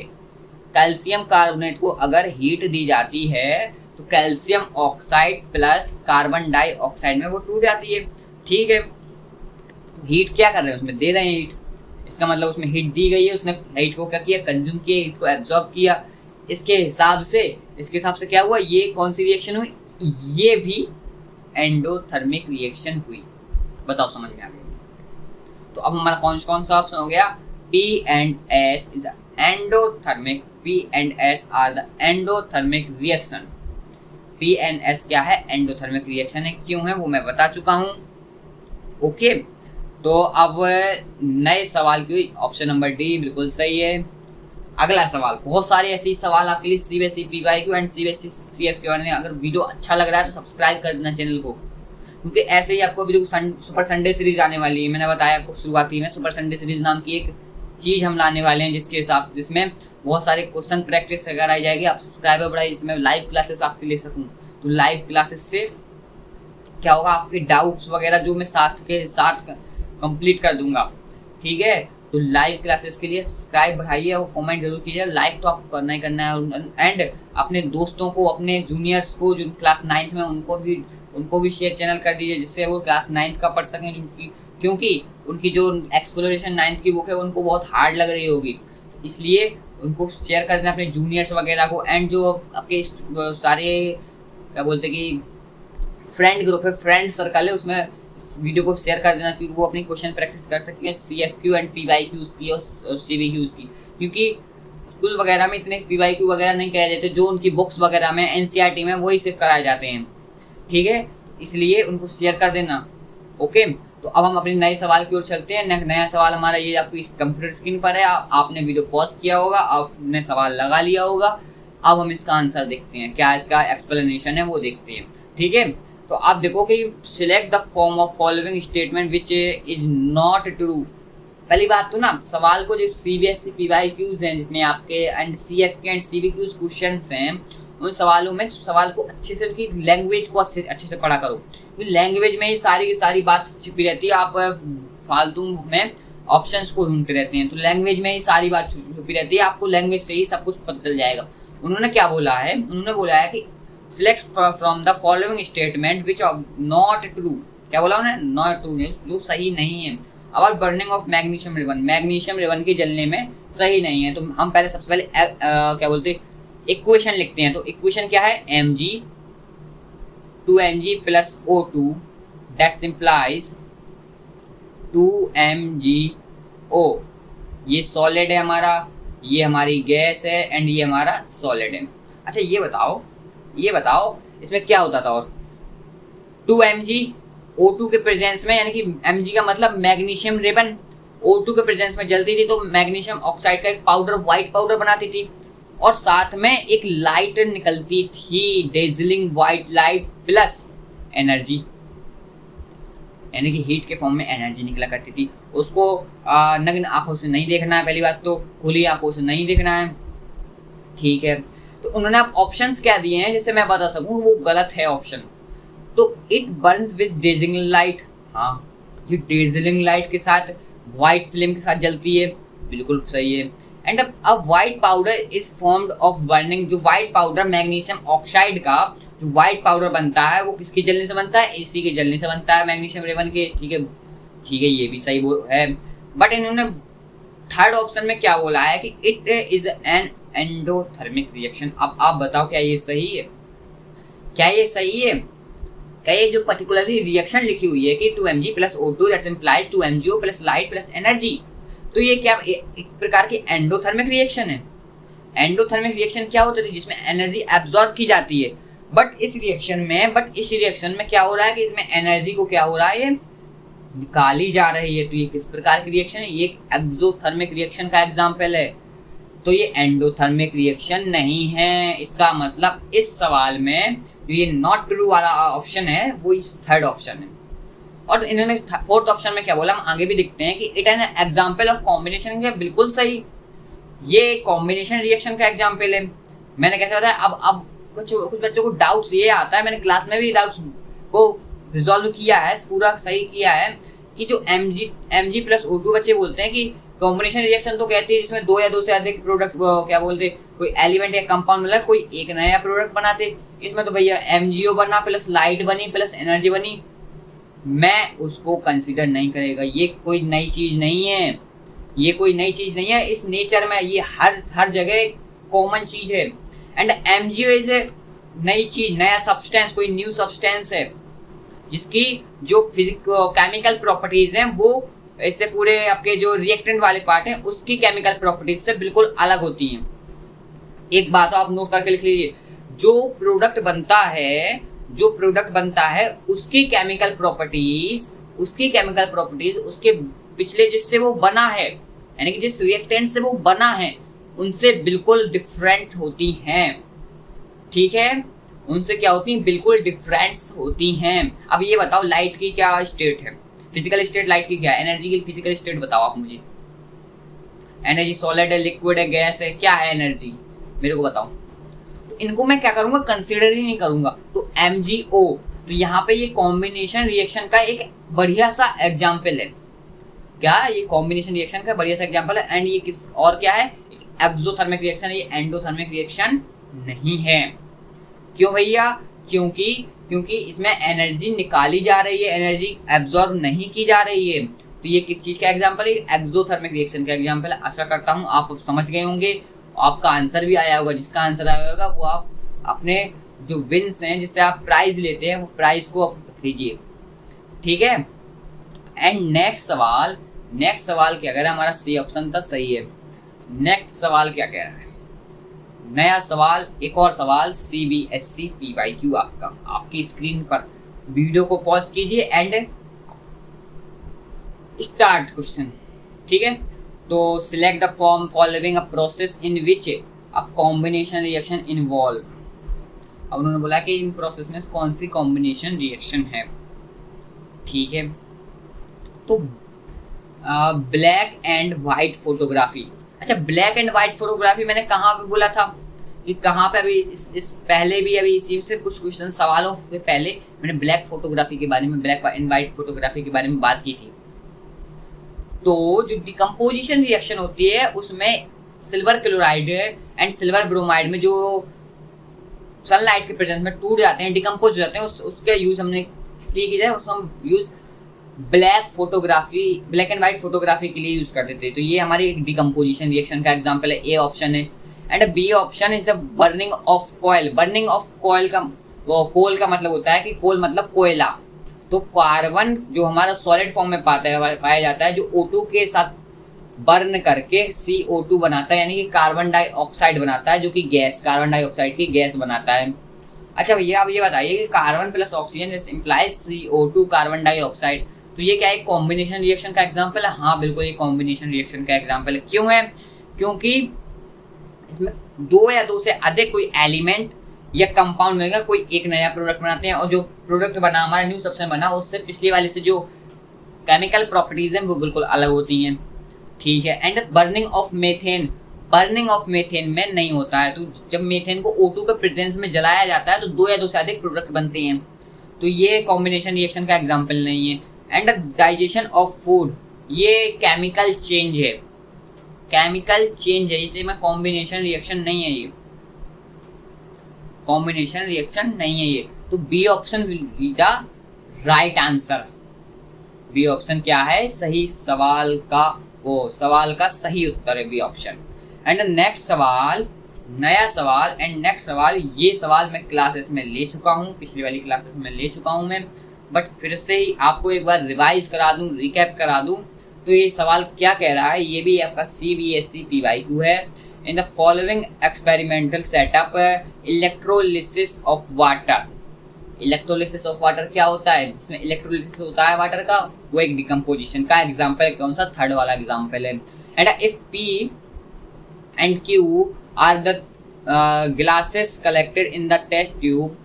कैल्शियम कार्बोनेट को अगर हीट दी जाती है तो calcium oxide plus carbon dioxide में वो टूट जाती है। ठीक है, हीट क्या कर रहे हैं, उसमें दे रहे हैं हीट, इसका मतलब उसमें हीट दी गई है, उसने हीट को क्या किया, कंज्यूम किया, हीट को एब्जॉर्ब किया। इसके हिसाब से क्या हुआ, ये कौन सी रिएक्शन हुई, ये भी एंडोथर्मिक रिएक्शन हुई। बताओ समझ में आ गया। तो अब हमारा कौन सा ऑप्शन हो गया, P and S is endothermic. P and S are the endothermic reaction। P and S क्या है, एंडोथर्मिक रिएक्शन है। क्यों है वो मैं बता चुका हूँ। ओके, तो अब नए सवाल की ऑप्शन नंबर डी बिल्कुल सही है। अगला सवाल, बहुत सारे ऐसे सवाल आपके लिए CBSE PYQ and CBSE CF के बारे में। अगर वीडियो अच्छा लग रहा है तो सब्सक्राइब कर देना चैनल को, क्योंकि ऐसे ही आपको अभी देखो सुपर संडे सीरीज आने वाली है। मैंने बताया आपको शुरुआती में, सुपर संडे सीरीज नाम की एक चीज़ हम लाने वाले हैं, जिसमें बहुत सारे क्वेश्चन प्रैक्टिस वगैरह आई जाएगी। आप सब्सक्राइबर बढ़ाइए, जिसमें लाइव क्लासेस आपके ले सकूँ। तो लाइव क्लासेस से क्या होगा, आपके डाउट्स वगैरह जो मैं साथ के साथ कंप्लीट कर दूंगा। ठीक है, तो लाइव क्लासेस के लिए सब्सक्राइब बढ़ाइए और कमेंट जरूर कीजिए। लाइक तो आपको करना ही करना है, एंड अपने दोस्तों को, अपने जूनियर्स को जो क्लास 9th में, उनको भी शेयर चैनल कर दीजिए, जिससे वो क्लास 9th का पढ़ सकें। क्योंकि उनकी जो एक्सप्लोरेशन 9th की बुक है उनको बहुत हार्ड लग रही होगी, इसलिए उनको शेयर कर देना अपने जूनियर्स वगैरह को। एंड जो आपके सारे क्या बोलते कि फ्रेंड ग्रुप है, फ्रेंड सर्कल है, उसमें वीडियो को शेयर कर देना, क्योंकि वो अपनी क्वेश्चन प्रैक्टिस कर सकते हैं CFQ एंड PYQs की और CBQs की। क्योंकि स्कूल वगैरह में इतने PYQ वगैरह नहीं कराए जाते, जो उनकी बुक्स वगैरह में NCERT में वही सिर्फ कराए जाते हैं। ठीक है, इसलिए उनको शेयर कर देना। ओके, तो अब हम अपने नए सवाल की ओर चलते हैं। नया सवाल हमारा ये आपकी इस कंप्यूटर स्क्रीन पर है। आपने वीडियो पॉज किया होगा, आपने सवाल लगा लिया होगा। अब हम इसका आंसर देखते हैं, क्या इसका एक्सप्लेनेशन है वो देखते हैं। ठीक है, तो आप देखो कि select the form of following statement which is not true. पहली बात तो ना, सवाल को जो CBSE PYQs हैं जितने आपके and CFQ and CBQs questions हैं, उन सवालों में सवाल को अच्छे से, उनकी लैंग्वेज को अच्छे से पढ़ा करो। क्योंकि लैंग्वेज में ही सारी बात छिपी रहती है। आप फालतू में ऑप्शंस को ढूंढते रहते हैं, तो लैंग्वेज में ही सारी बात छुपी रहती है। आपको लैंग्वेज से ही सब कुछ पता चल जाएगा। उन्होंने क्या बोला है, उन्होंने बोला है कि select from the following statement which are not true. क्या बोला उन्होंने, नॉट ट्रू, जो सही नहीं है। About burning of magnesium ribbon, magnesium ribbon के जलने में सही नहीं है। तो हम पहले सबसे पहले क्या बोलते इक्वेशन लिखते हैं। तो इक्वेशन क्या है, Mg 2Mg plus O2 that implies 2MgO। ये सॉलिड है हमारा, ये हमारी गैस है, एंड ये हमारा सॉलिड है। अच्छा ये बताओ इसमें क्या होता था। और 2Mg O2 के प्रेजेंस में, यानी कि Mg का मतलब मैग्नीशियम रिबन, O2 के प्रेजेंस में जलती थी तो मैग्नीशियम ऑक्साइड का एक पाउडर, व्हाइट पाउडर बनाती थी, और साथ में एक लाइट निकलती थी, dazzling white light plus energy, यानी कि हीट के फॉर्म में एनर्जी निकला करती थी। उसको नग्न आंखों से नहीं देखना है, पहली बात तो खुली आंखों से नहीं देखना है। ठीक है, तो उन्होंने आप ऑप्शंस क्या दिए हैं जिससे मैं बता सकूं वो गलत है ऑप्शन। तो it Burns with dazzling light, हाँ ये डेजलिंग लाइट के साथ व्हाइट फ्लेम के साथ जलती है, बिल्कुल सही है। And a white powder is formed of burning, जो व्हाइट पाउडर मैग्नीशियम ऑक्साइड का जो व्हाइट पाउडर बनता है वो किसके जलने से बनता है, इसी के जलने से बनता है, मैग्नीशियम रिबन के। ठीक है, ये भी सही वो है। बट इन्होंने थर्ड ऑप्शन में क्या बोला है कि it is an endothermic reaction. अब आप बताओ क्या ये सही है, क्या ये सही है? क्या ये जो पर्टिकुलरली रिएक्शन लिखी हुई है कि 2Mg plus O2 that implies 2MgO plus light plus energy, तो ये क्या एक प्रकार की एंडोथर्मिक रिएक्शन है? एंडोथर्मिक रिएक्शन क्या होती है? जिसमें एनर्जी एब्जॉर्ब की जाती है। बट इस रिएक्शन में क्या हो रहा है कि इसमें एनर्जी को क्या हो रहा है, ये निकाली जा रही है। तो ये किस प्रकार की रिएक्शन है, ये एक एक्सोथर्मिक रिएक्शन का एग्जाम्पल है। तो ये एंडोथर्मिक रिएक्शन नहीं है। इसका मतलब इस सवाल में जो ये नॉट ट्रू वाला ऑप्शन है वो इस थर्ड ऑप्शन है। और इन्होंने फोर्थ ऑप्शन में क्या बोला, हम आगे भी देखते हैं कि it an example of combination. क्या बिल्कुल सही, ये कॉम्बिनेशन रिएक्शन का एग्जाम्पल है। मैंने कैसे बताया, अब कुछ बच्चों को डाउट्स ये आता है, मैंने क्लास में भी डाउट्स को रिजॉल्व किया है, पूरा सही किया है कि जो Mg प्लस O2 बच्चे बोलते हैं कि कॉम्बिनेशन रिएक्शन तो कहती है जिसमें दो या दो से अधिक प्रोडक्ट क्या बोलते कोई एलिमेंट या कंपाउंड मिला कोई एक नया प्रोडक्ट बनाते। इसमें तो भैया MgO बना प्लस लाइट बनी प्लस एनर्जी बनी, मैं उसको कंसिडर नहीं करेगा। ये कोई नई चीज नहीं है, ये कोई नई चीज नहीं है इस नेचर में, ये हर जगह कॉमन चीज है। एंड MgO इज ए नई चीज, नया सब्सटेंस, कोई न्यू सब्सटेंस है जिसकी जो केमिकल प्रॉपर्टीज हैं वो इससे पूरे आपके जो रिएक्टेंट वाले पार्ट हैं उसकी केमिकल प्रॉपर्टीज से बिल्कुल अलग होती हैं। एक बात आप नोट करके लिख लीजिए, जो प्रोडक्ट बनता है उसकी केमिकल प्रॉपर्टीज उसके पिछले जिससे वो बना है, यानी कि जिस रिएक्टेंट से वो बना है उनसे बिल्कुल डिफरेंट होती हैं। ठीक है, उनसे क्या होती हैं, बिल्कुल डिफरेंस होती हैं। अब ये बताओ लाइट की क्या स्टेट है, फिजिकल स्टेट लाइट की क्या है, एनर्जी की फिजिकल स्टेट बताओ आप मुझे। एनर्जी सॉलिड है, लिक्विड है, गैस है, क्या है एनर्जी, मेरे को बताओ। तो इनको मैं क्या करूंगा, कंसीडर ही नहीं करूंगा। तो MgO, तो यहाँ पे ये कॉम्बिनेशन रिएक्शन का एक बढ़िया सा एग्जाम्पल है। क्या ये कॉम्बिनेशन रिएक्शन का बढ़िया सा एग्जाम्पल है। एंड ये किस और क्या है, एक्सोथर्मिक रिएक्शन है, ये एंडोथर्मिक रिएक्शन नहीं है। क्यों भैया, क्योंकि इसमें एनर्जी निकाली जा रही है, एनर्जी एब्जॉर्ब नहीं की जा रही है। तो ये किस चीज का एग्जांपल है, एक्सोथर्मिक रिएक्शन का एग्जांपल है। आशा करता हूँ आप समझ गए होंगे, आपका आंसर भी आया होगा। जिसका आंसर आया होगा वो आप अपने जो विन्स हैं जिससे आप प्राइज लेते हैं वो प्राइज को आप लीजिए। ठीक है। एंड नेक्स्ट सवाल क्या कह रहा है, हमारा सी ऑप्शन था सही है। नेक्स्ट सवाल क्या कह रहा है, नया सवाल, एक और सवाल CBSE PYQ आपकी स्क्रीन पर। वीडियो को पॉज कीजिए एंड स्टार्ट क्वेश्चन। ठीक है, तो select the form following a process in which a combination reaction involve. अब उन्होंने बोला कि इन प्रोसेस में कौन सी कॉम्बिनेशन रिएक्शन है। ठीक है, तो ब्लैक एंड वाइट फोटोग्राफी। अच्छा, ब्लैक एंड वाइट फोटोग्राफी मैंने कहाँ पे बोला था कि कहाँ पे, अभी इस पहले भी अभी इसी से कुछ क्वेश्चन सवालों के पहले मैंने ब्लैक फोटोग्राफी के बारे में, ब्लैक एंड वाइट फोटोग्राफी के बारे में बात की थी। तो जो डिकम्पोजिशन रिएक्शन होती है उसमें silver chloride and silver bromide में जो सनलाइट के प्रेजेंस में टूट जाते हैं, डिकम्पोज हो जाते हैं, उसका यूज हमने इसलिए किया है, उसका हम use black and white photography के लिए यूज करते थे। तो ये हमारी एक डिकम्पोजिशन रिएक्शन का एग्जांपल है, ए ऑप्शन है। And B option is the burning of coil. Burning of coil का, वो कोल का मतलब होता है कि कोल मतलब कोयला। तो कार्बन जो हमारा सॉलिड फॉर्म में पाया जाता है, जो O2 के साथ बर्न करके CO2 बनाता है, यानी कि कार्बन डाइऑक्साइड बनाता है, जो कि गैस, कार्बन डाइऑक्साइड की गैस बनाता है। अच्छा भैया, अब ये बताइए कि carbon plus oxygen implies CO2 carbon dioxide, तो ये क्या है, कॉम्बिनेशन रिएक्शन का एग्जांपल है। हाँ बिल्कुल, ये कॉम्बिनेशन रिएक्शन का एग्जांपल है। क्यों है, क्योंकि इसमें दो या दो से अधिक कोई एलिमेंट या कंपाउंड मिलेगा, कोई एक नया प्रोडक्ट बनाते हैं, और जो प्रोडक्ट बना, हमारा न्यू सब्सटेंस बना, उससे पिछले वाले से जो केमिकल प्रॉपर्टीज हैं वो बिल्कुल अलग होती हैं। ठीक है। एंड बर्निंग ऑफ मेथेन में नहीं होता है। तो जब मेथेन को O2 के प्रेजेंस में जलाया जाता है तो दो या दो से अधिक प्रोडक्ट बनते हैं। तो ये कॉम्बिनेशन रिएक्शन का एग्जाम्पल नहीं है। एंड डाइजेशन ऑफ फूड, ये केमिकल चेंज है, इसलिए में कॉम्बिनेशन रिएक्शन नहीं है, ये कॉम्बिनेशन रिएक्शन नहीं है ये। तो B option will be the right answer. B option क्या है, सही सवाल का सही उत्तर है बी ऑप्शन। एंड नेक्स्ट सवाल, नया सवाल। एंड नेक्स्ट सवाल, ये सवाल मैं क्लासेस में ले चुका हूँ, पिछली वाली क्लासेस में ले चुका हूँ मैं, बट फिर से ही आपको एक बार रिवाइज करा दूँ, रिकैप करा दूँ। तो ये सवाल क्या कह रहा है, ये भी आपका CBSE PYQ है। इन the following experimental setup electrolysis of water. Electrolysis of water क्या होता है, जिसमें इलेक्ट्रोलिसिस होता है वाटर का, वो एक डिकम्पोजिशन का एग्जाम्पल कौन सा, थर्ड वाला एग्जाम्पल है। And if P and Q R the glasses collected in the test tube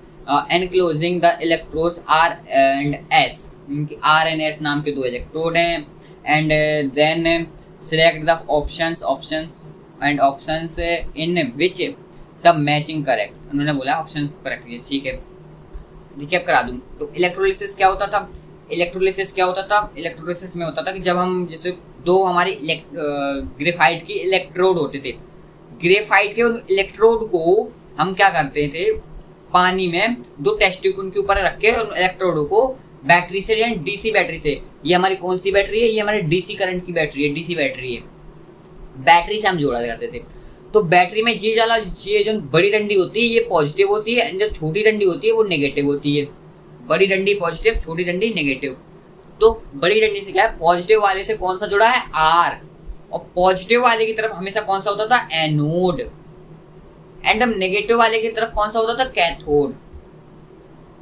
enclosing the electrodes R and S। R and S नाम के दो इलेक्ट्रोड हैं। and then select the options and options in which the matching correct। उन्होंने बोला ऑप्शंस करेक्ट है, ठीक है, रिकैप करा दूं तो इलेक्ट्रोलिसिस क्या होता था, इलेक्ट्रोलिसिस में होता था कि जब हम जैसे दो हमारी ग्रेफाइट की इलेक्ट्रोड होते थे, ग्रेफाइट के इलेक्ट्रोड को हम क्या करते थे, पानी में दो टेस्ट ट्यूब उनके ऊपर रख के उन इलेक्ट्रोडों को बैटरी से या डीसी बैटरी से, ये हमारी कौन सी बैटरी है, ये हमारे डीसी करंट की बैटरी है, डीसी बैटरी है, बैटरी से हम जोड़ा करते थे। तो बैटरी में ये जो बड़ी डंडी होती है ये पॉजिटिव होती है, जो छोटी डंडी होती है वो नेगेटिव होती है। बड़ी डंडी पॉजिटिव, छोटी डंडी नेगेटिव। तो बड़ी डंडी से क्या है, पॉजिटिव वाले से कौन सा जुड़ा है, आर, और पॉजिटिव वाले की तरफ हमेशा कौन सा होता था, एनोड, एंड नेगेटिव वाले की तरफ कौन सा होता था,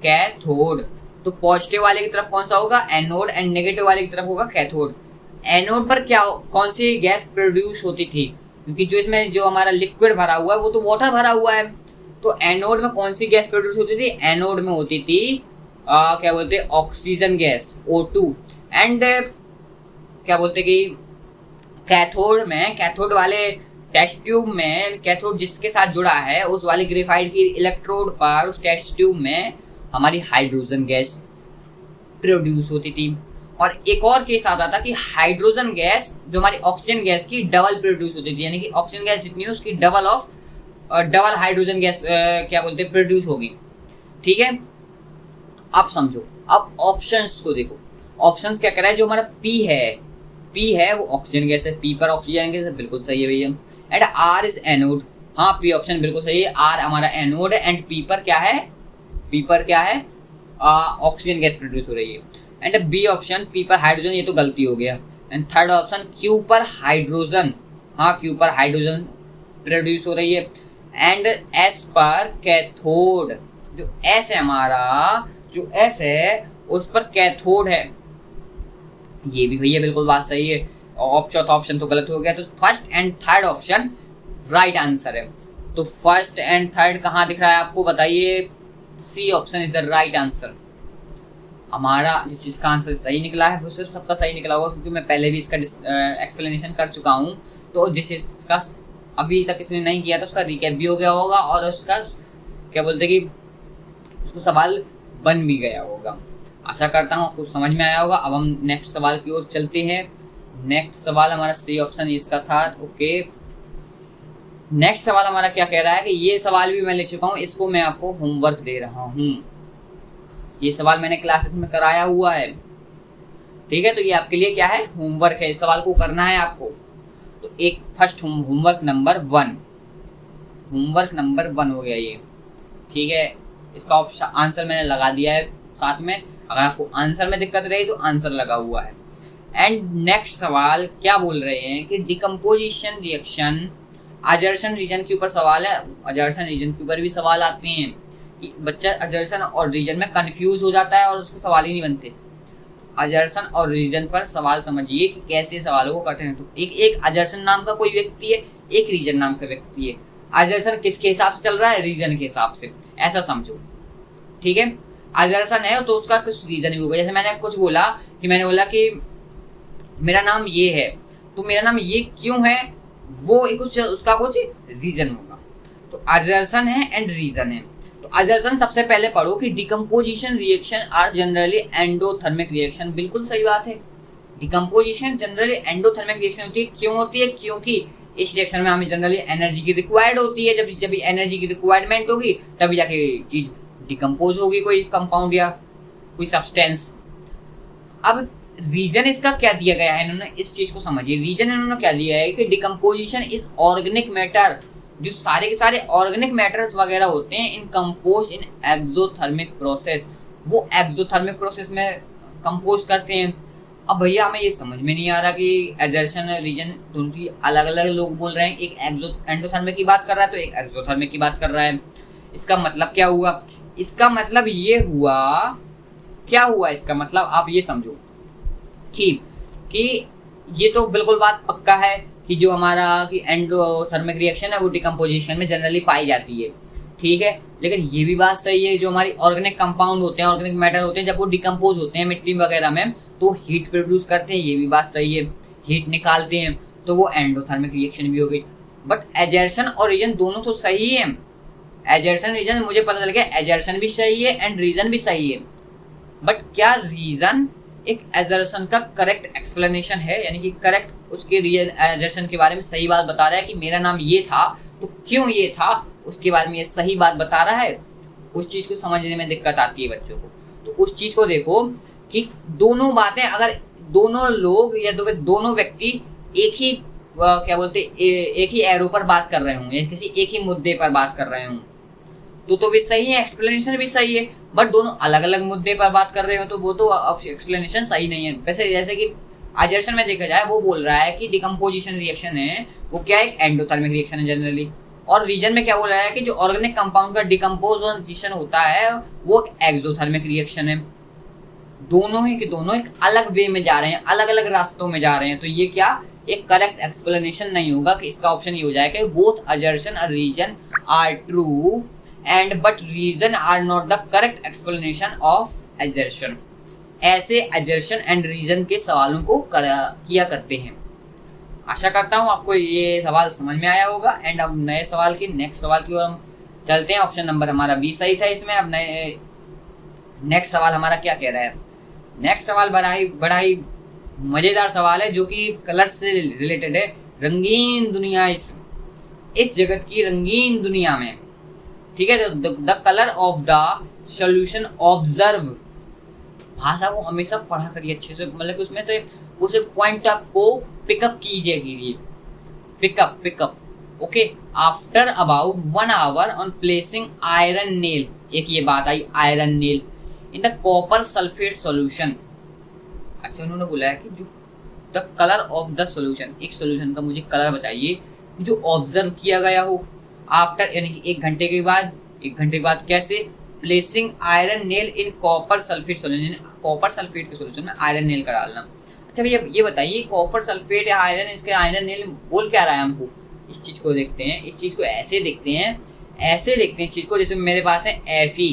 कैथोड। तो पॉजिटिव वाले की तरफ कौन सा होगा, एनोड, एंड नेगेटिव वाले की तरफ होगा कैथोड। एनोड पर क्या कौन सी गैस प्रोड्यूस होती थी, क्योंकि जो इसमें जो हमारा लिक्विड भरा हुआ है वो तो वाटर भरा हुआ है, तो एनोड में कौन सी गैस प्रोड्यूस होती थी, एनोड में होती थी क्या बोलते हैं, ऑक्सीजन गैस, O2। एंड क्या बोलते कि कैथोड में, कैथोड वाले टेस्ट ट्यूब में, कैथोड जिसके साथ जुड़ा है उस वाले ग्रेफाइट की इलेक्ट्रोड पर, उस टेस्ट ट्यूब में हमारी हाइड्रोजन गैस प्रोड्यूस होती थी। और एक और केस आता था कि हाइड्रोजन गैस जो हमारी ऑक्सीजन गैस की डबल प्रोड्यूस होती थी, यानी कि ऑक्सीजन गैस जितनी है उसकी डबल हाइड्रोजन गैस क्या बोलते हैं, प्रोड्यूस होगी, ठीक है। अब समझो, अब ऑप्शंस को देखो, ऑप्शंस क्या कह रहा है, जो हमारा पी है वो ऑक्सीजन गैस है, पी पर ऑक्सीजन गैस है, बिल्कुल सही है भैया। एंड आर इज एनोड, हाँ पी ऑप्शन बिल्कुल सही है, आर हमारा एनोड है, एंड पी पर क्या है, ऑक्सीजन गैस प्रोड्यूस हो रही है। एंड बी ऑप्शन पी पर हाइड्रोजन, ये तो गलती हो गया। एंड थर्ड ऑप्शन क्यू पर हाइड्रोजन, हाँ क्यू पर हाइड्रोजन प्रोड्यूस हो रही है। एंड एस पर कैथोड, जो एस है हमारा, जो एस है उस पर कैथोड है, ये भी भैया बिल्कुल बात सही है। और चौथा ऑप्शन तो गलत हो गया, तो first and third option right answer है। तो फर्स्ट एंड थर्ड कहाँ दिख रहा है आपको, बताइए। C option is the right answer. हमारा जिस चीज़ का आंसर सही निकला है वो सिर्फ सबका सही निकला होगा, क्योंकि मैं पहले भी इसका एक्सप्लेनेशन कर चुका हूँ। तो जिस चीज़ अभी तक किसी ने नहीं किया था उसका रिकैप भी हो गया होगा, और उसका क्या बोलते कि उसको सवाल बन भी गया होगा। आशा करता हूँ कुछ समझ में आया होगा। अब हम नेक्स्ट सवाल की ओर चलते हैं। नेक्स्ट सवाल हमारा सी ऑप्शन इसका था, ओके। नेक्स्ट सवाल हमारा क्या कह रहा है कि ये सवाल भी मैं लिख चुका हूँ, इसको मैं आपको होमवर्क दे रहा हूँ। ये सवाल मैंने क्लासेस में कराया हुआ है, ठीक है। तो ये आपके लिए क्या है, होमवर्क है, इस सवाल को करना है आपको। तो एक फर्स्ट होमवर्क नंबर 1 हो गया ये, ठीक है। इसका ऑप्शन आंसर मैंने लगा दिया है साथ में, अगर आपको आंसर में दिक्कत रही तो आंसर लगा हुआ है। एंड नेक्स्ट सवाल क्या बोल रहे हैं कि डिकम्पोजिशन रिएक्शन, अजर्शन रीजन के ऊपर सवाल है। अजर्शन रीजन के ऊपर भी सवाल आते हैं कि बच्चा अजर्शन और रीजन में कंफ्यूज हो जाता है और उसको सवाल ही नहीं बनते। अजर्शन और रीजन पर सवाल समझिए कि कैसे सवालों को करते हैं। तो एक अजर्शन नाम का कोई व्यक्ति है, एक रीजन नाम का व्यक्ति है। अजर्शन किसके हिसाब से चल रहा है, रीजन के हिसाब से, ऐसा समझो, ठीक है। अजर्शन है तो उसका कुछ रीजन भी होगा। जैसे मैंने मैंने बोला कि मेरा नाम ये है, तो मेरा नाम ये क्यों है, वो कुछ उसका कुछ रीजन होगा। तो अजर्शन है एंड रीजन है। तो अजर्शन सबसे पहले पढ़ो कि decomposition reaction are generally endothermic reaction, बिल्कुल सही बात है। डिकम्पोजिशन जनरली एंडोथर्मिक रिएक्शन होती है। क्यों होती है, क्योंकि इस रिएक्शन में हमें जनरली एनर्जी की रिक्वायर्ड होती है। जब एनर्जी की रिक्वायरमेंट होगी तभी जाके चीज डिकम्पोज होगी, कोई कंपाउंड या कोई सब्सटेंस। अब रीजन इसका क्या दिया गया है, इन्होंने इस चीज को समझिए। रीजन इन्होंने क्या दिया है कि डिकम्पोजिशन इज ऑर्गेनिक मैटर, जो सारे के सारे ऑर्गेनिक मैटर्स वगैरह होते हैं इन कंपोस्ट इन एक्सोथर्मिक प्रोसेस, वो एक्सोथर्मिक प्रोसेस में कंपोस्ट करते हैं। अब भैया हमें ये समझ में नहीं आ रहा कि एजर्शन और रीजन दोनों की अलग अलग लोग बोल रहे हैं, एक एंडोथर्मिक की बात कर रहा है तो एक एक्सोथर्मिक की बात कर रहा है। इसका मतलब क्या हुआ? इसका मतलब ये हुआ, क्या हुआ इसका मतलब आप ये समझो कि ये तो बिल्कुल बात पक्का है कि जो हमारा कि एंडोथर्मिक रिएक्शन है वो डिकम्पोजिशन में जनरली पाई जाती है, ठीक है। लेकिन ये भी बात सही है, जो हमारी ऑर्गेनिक कंपाउंड होते हैं, ऑर्गेनिक मैटर होते हैं, जब वो डिकम्पोज होते हैं मिट्टी वगैरह में तो हीट प्रोड्यूस करते हैं, ये भी बात सही है, हीट निकालते हैं, तो वो एंडोथर्मिक रिएक्शन भी हो गई। बट एजर्शन और रीजन दोनों तो सही है। एजर्शन रीजन मुझे पता चल गया, एजर्शन भी सही है एंड रीजन भी सही है। बट क्या रीजन एक एजर्शन का करेक्ट एक्सप्लेनेशन है, यानी कि करेक्ट उसके एजर्शन के बारे में सही बात बता रहा है कि मेरा नाम ये था तो क्यों ये था, उसके बारे में ये सही बात बता रहा है? उस चीज को समझने में दिक्कत आती है बच्चों को। तो उस चीज को देखो कि दोनों बातें, अगर दोनों लोग या दोनों व्यक्ति एक ही क्या बोलते एक ही एरो पर बात कर रहे हों या किसी एक ही मुद्दे पर बात कर रहे हों तो भी सही है, एक्सप्लेनेशन भी सही है। बट दोनों अलग अलग मुद्दे पर बात कर रहे हो तो वो तो एक्सप्लेनेशन सही नहीं है। वैसे जैसे कि एजर्शन में देखा जाए वो बोल रहा है कि डिकम्पोजिशन रिएक्शन है वो क्या है, एक एंडोथर्मिक रिएक्शन है जनरली, और रीजन में क्या बोल रहा है कि जो ऑर्गेनिक कंपाउंड का डिकम्पोजिशन होता है वो एक एक्सोथर्मिक रिएक्शन है। दोनों ही के दोनों एक अलग वे में जा रहे हैं, अलग अलग रास्तों में जा रहे हैं, तो ये क्या एक करेक्ट एक्सप्लेनेशन नहीं होगा कि इसका ऑप्शन ये हो जाएगा कि बोथ एजर्शन और reason are true and but reason are not the correct explanation of assertion. ऐसे एजर्शन एंड रीजन के सवालों को किया करते हैं। आशा करता हूँ आपको ये सवाल समझ में आया होगा। एंड अब नए सवाल की नेक्स्ट सवाल की ओर हम चलते हैं। ऑप्शन नंबर हमारा 20 सही था इसमें। अब नए नेक्स्ट सवाल हमारा क्या कह रहा है? नेक्स्ट सवाल बड़ा ही मजेदार सवाल है जो कि कलर से रिलेटेड है। रंगीन दुनिया, इस जगत की रंगीन दुनिया में, ठीक है, the colour of the solution observe. भाषा को हमेशा पढ़ा करिए अच्छे से, मतलब कि उसमें से उस पॉइंट को पिकअप कीजिए, pick up okay. After about 1 hour on placing iron nail, एक ये बात I iron nail in the copper sulphate solution. अच्छा, उन्होंने बोला है कि जो the colour of the solution, एक सॉल्यूशन का मुझे कलर बताइए जो ऑब्जर्व किया गया हो आफ्टर, यानी कि 1 घंटे के बाद। 1 घंटे के बाद कैसे? Placing iron nail in copper sulphate solution, copper sulphate के सॉल्यूशन में आयरन नेल का डालना। अच्छा भैया ये बताइए कॉपर सल्फेट या आयरन, इसके आयरन नेल बोल क्या रहा है हमको? इस चीज़ को देखते हैं, इस चीज़ को ऐसे देखते हैं इस चीज़ को, जैसे मेरे पास है Fe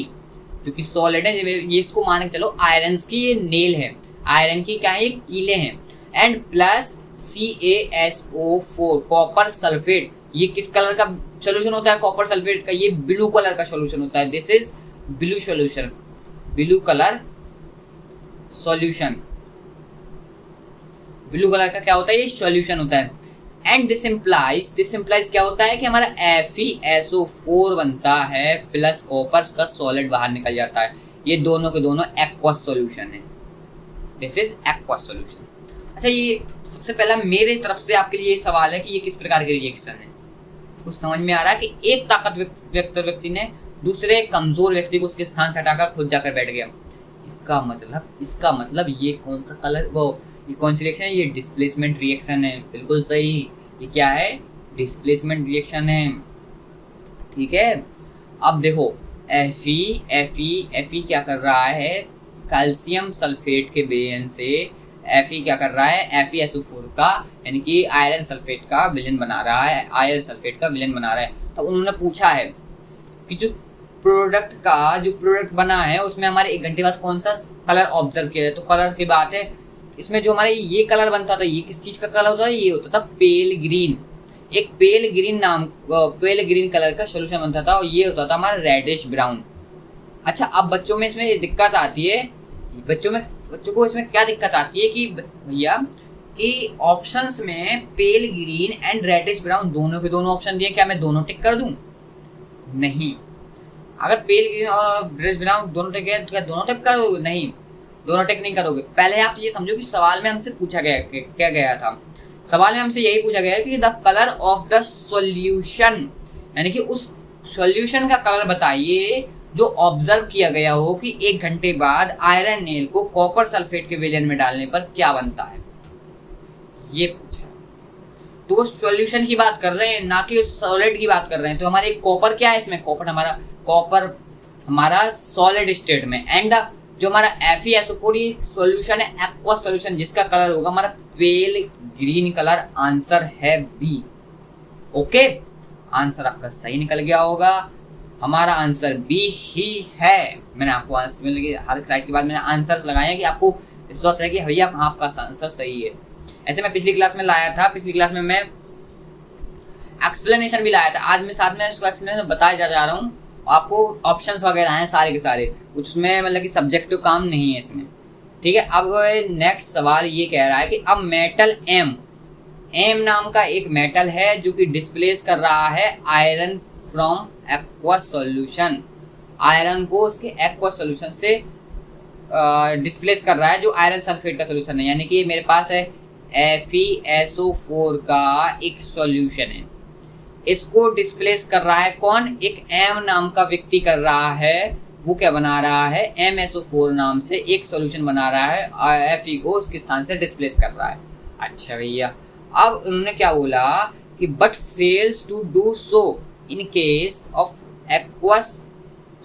जो कि सॉलिड है, ये इसको मान के चलो आयरन की ये नेल है, आयरन की क्या है, ये कीले हैं, and plus CaSO4 copper sulphate. ये किस कलर का सॉल्यूशन होता है कॉपर सल्फेट का? ये ब्लू कलर का सॉल्यूशन होता है। This is blue solution, blue colour solution. Blue colour का क्या होता है? ये सॉल्यूशन होता है। एंड दिस इम्प्लाइज क्या होता है कि हमारा FeSO4 बनता है प्लस कॉपर का सॉलिड बाहर निकल जाता है। ये दोनों के दोनों एक्वस सॉल्यूशन है। This is aqueous solution. अच्छा, ये सबसे पहला मेरे तरफ से आपके लिए सवाल है कि ये किस प्रकार के रिएक्शन है। कुछ समझ में आ रहा है कि एक ताकतवर व्यक्ति ने दूसरे कमजोर व्यक्ति को उसके स्थान से हटाकर खुद जाकर बैठ गया। इसका मतलब ये कौन सा कलर, ये कौन सी रिएक्शन है? ये डिस्प्लेसमेंट रिएक्शन है। बिल्कुल सही, ये क्या है? डिस्प्लेसमेंट रिएक्शन है, ठीक है। अब देखो Fe क्या कर रहा है? कैल्शियम सल्फेट के बेन से Fe क्या कर रहा है? FeSO4 का यानी कि आयरन सल्फेट का विलेन बना रहा है, आयरन सल्फेट का विलेन बना रहा है। तो उन्होंने पूछा है कि जो प्रोडक्ट बना है उसमें हमारे 1 घंटे बाद कौन सा कलर ऑब्जर्व किया है। तो कलर की बात है, इसमें जो हमारे ये कलर बनता था, ये किस चीज़ का कलर होता है? ये होता था पेल ग्रीन। एक पेल ग्रीन कलर का सोल्यूशन बनता था और ये होता था हमारा रेडिश ब्राउन। अच्छा, अब बच्चों में इसमें दिक्कत आती है, बच्चों को इसमें क्या दिक्कत आती है कि भैया कि ऑप्शंस में पेल ग्रीन एंड रेडिश ब्राउन दोनों के दोनों ऑप्शन दिए, क्या मैं दोनों टिक कर दूं? नहीं। अगर पेल ग्रीन और रेडिश ब्राउन दोनों टिक है तो क्या दोनों टिक करोगे? नहीं, दोनों टिक नहीं करोगे। पहले आप ये समझो कि सवाल में हमसे पूछा गया क्या गया था। सवाल में हमसे यही पूछा गया कि the colour of the solution, यानी कि उस सॉल्यूशन का कलर बताइए जो ऑब्जर्व किया गया हो कि 1 घंटे बाद आयरन नेल को कॉपर सल्फेट के विलयन में डालने पर क्या बनता है, ये पूछा। तो वो सॉल्यूशन की बात कर रहे हैं, ना कि सॉलिड की बात कर रहे हैं। तो हमारे कॉपर क्या है इसमें, कॉपर हमारा सॉलिड स्टेट में, एंड जो हमारा FeSO4 सॉल्यूशन है एक्वस सॉल्यूशन, जिसका कलर होगा हमारा पेल ग्रीन कलर। आंसर है बी। ओके, आंसर आपका सही निकल गया होगा, हमारा आंसर बी ही है। मैंने आपको हर स्लाइड के बाद मैंने आंसर्स लगाए हैं कि आपको विश्वास है कि भैया आपका आंसर सही है। ऐसे मैं पिछली क्लास में लाया था, पिछली क्लास में मैं एक्सप्लेनेशन भी लाया था, आज मैं साथ में उसको एक्सप्लेनेशन बताया जा रहा हूँ। आपको ऑप्शंस वगैरह हैं सारे के सारे, कुछ उसमें मतलब कि सब्जेक्टिव काम नहीं है इसमें, ठीक है। अब नेक्स्ट सवाल ये कह रहा है कि अब मेटल एम नाम का एक मेटल है जो कि डिस्प्लेस कर रहा है iron from aqueous solution. Iron को उसके एक्वस सॉल्यूशन से डिस्प्लेस कर रहा है, जो आयरन सल्फेट का सॉल्यूशन है। यानी कि मेरे पास है FeSO4 का एक सॉल्यूशन है, इसको डिस्प्लेस कर रहा है कौन, एक एम नाम का व्यक्ति कर रहा है। वो क्या बना रहा है, MSO4 नाम से एक सॉल्यूशन बना रहा है, Fe को उसके स्थान से डिस्प्लेस कर रहा है। अच्छा भैया, अब उन्होंने क्या बोला कि but fails to do so in case of aqueous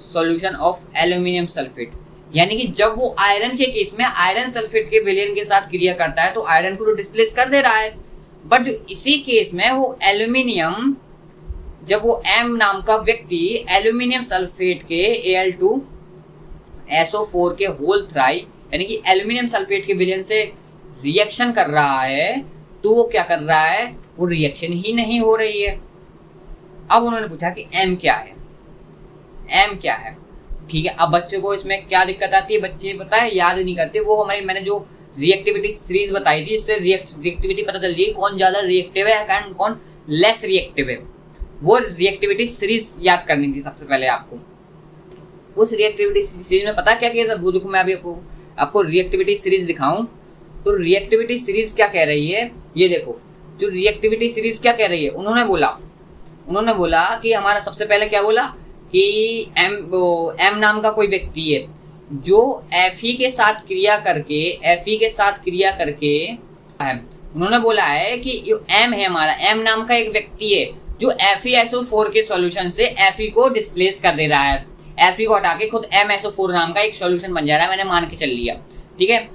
solution of aluminium sulphate. यानी कि जब वो आयरन के केस में आयरन सल्फेट के विलयन के साथ क्रिया करता है तो आयरन को तो डिस्प्लेस कर दे रहा है, बट जो इसी केस में वो एल्यूमिनियम, जब वो एम नाम का व्यक्ति एल्यूमिनियम सल्फेट के Al2SO4 के होल थ्राई यानी कि एल्यूमिनियम सल्फेट के विलयन से रिएक्शन कर रहा है, तो वो क्या कर रहा है, वो रिएक्शन ही नहीं हो रही है। अब उन्होंने पूछा कि एम क्या है, एम क्या है, ठीक है। अब बच्चे को इसमें क्या दिक्कत आती है, बच्चे पता है याद नहीं करते। वो हमारी मैंने जो रिएक्टिविटी सीरीज बताई थी, इससे रिएक्टिविटी पता चल रही है कौन ज़्यादा रिएक्टिव है एंड कौन लेस रिएक्टिव है। वो रिएक्टिविटी सीरीज याद करनी थी सबसे पहले आपको। उस रिएक्टिविटी सीरीज में पता क्या किया था, वो देखो मैं अभी आपको रिएक्टिविटी सीरीज दिखाऊं तो रिएक्टिविटी सीरीज क्या कह रही है, ये देखो। जो रिएक्टिविटी सीरीज क्या कह रही है, उन्होंने बोला कि हमारा सबसे पहले क्या बोला कि एम नाम का कोई व्यक्ति है जो Fe के साथ क्रिया करके उन्होंने बोला है कि जो एम है हमारा, एम नाम का एक व्यक्ति है जो FeSO4 के सॉल्यूशन से Fe को डिस्प्लेस कर दे रहा है। Fe को हटा के खुद MSO4 नाम का एक सॉल्यूशन बन जा रहा है, मैंने मान के चल लिया, ठीक है।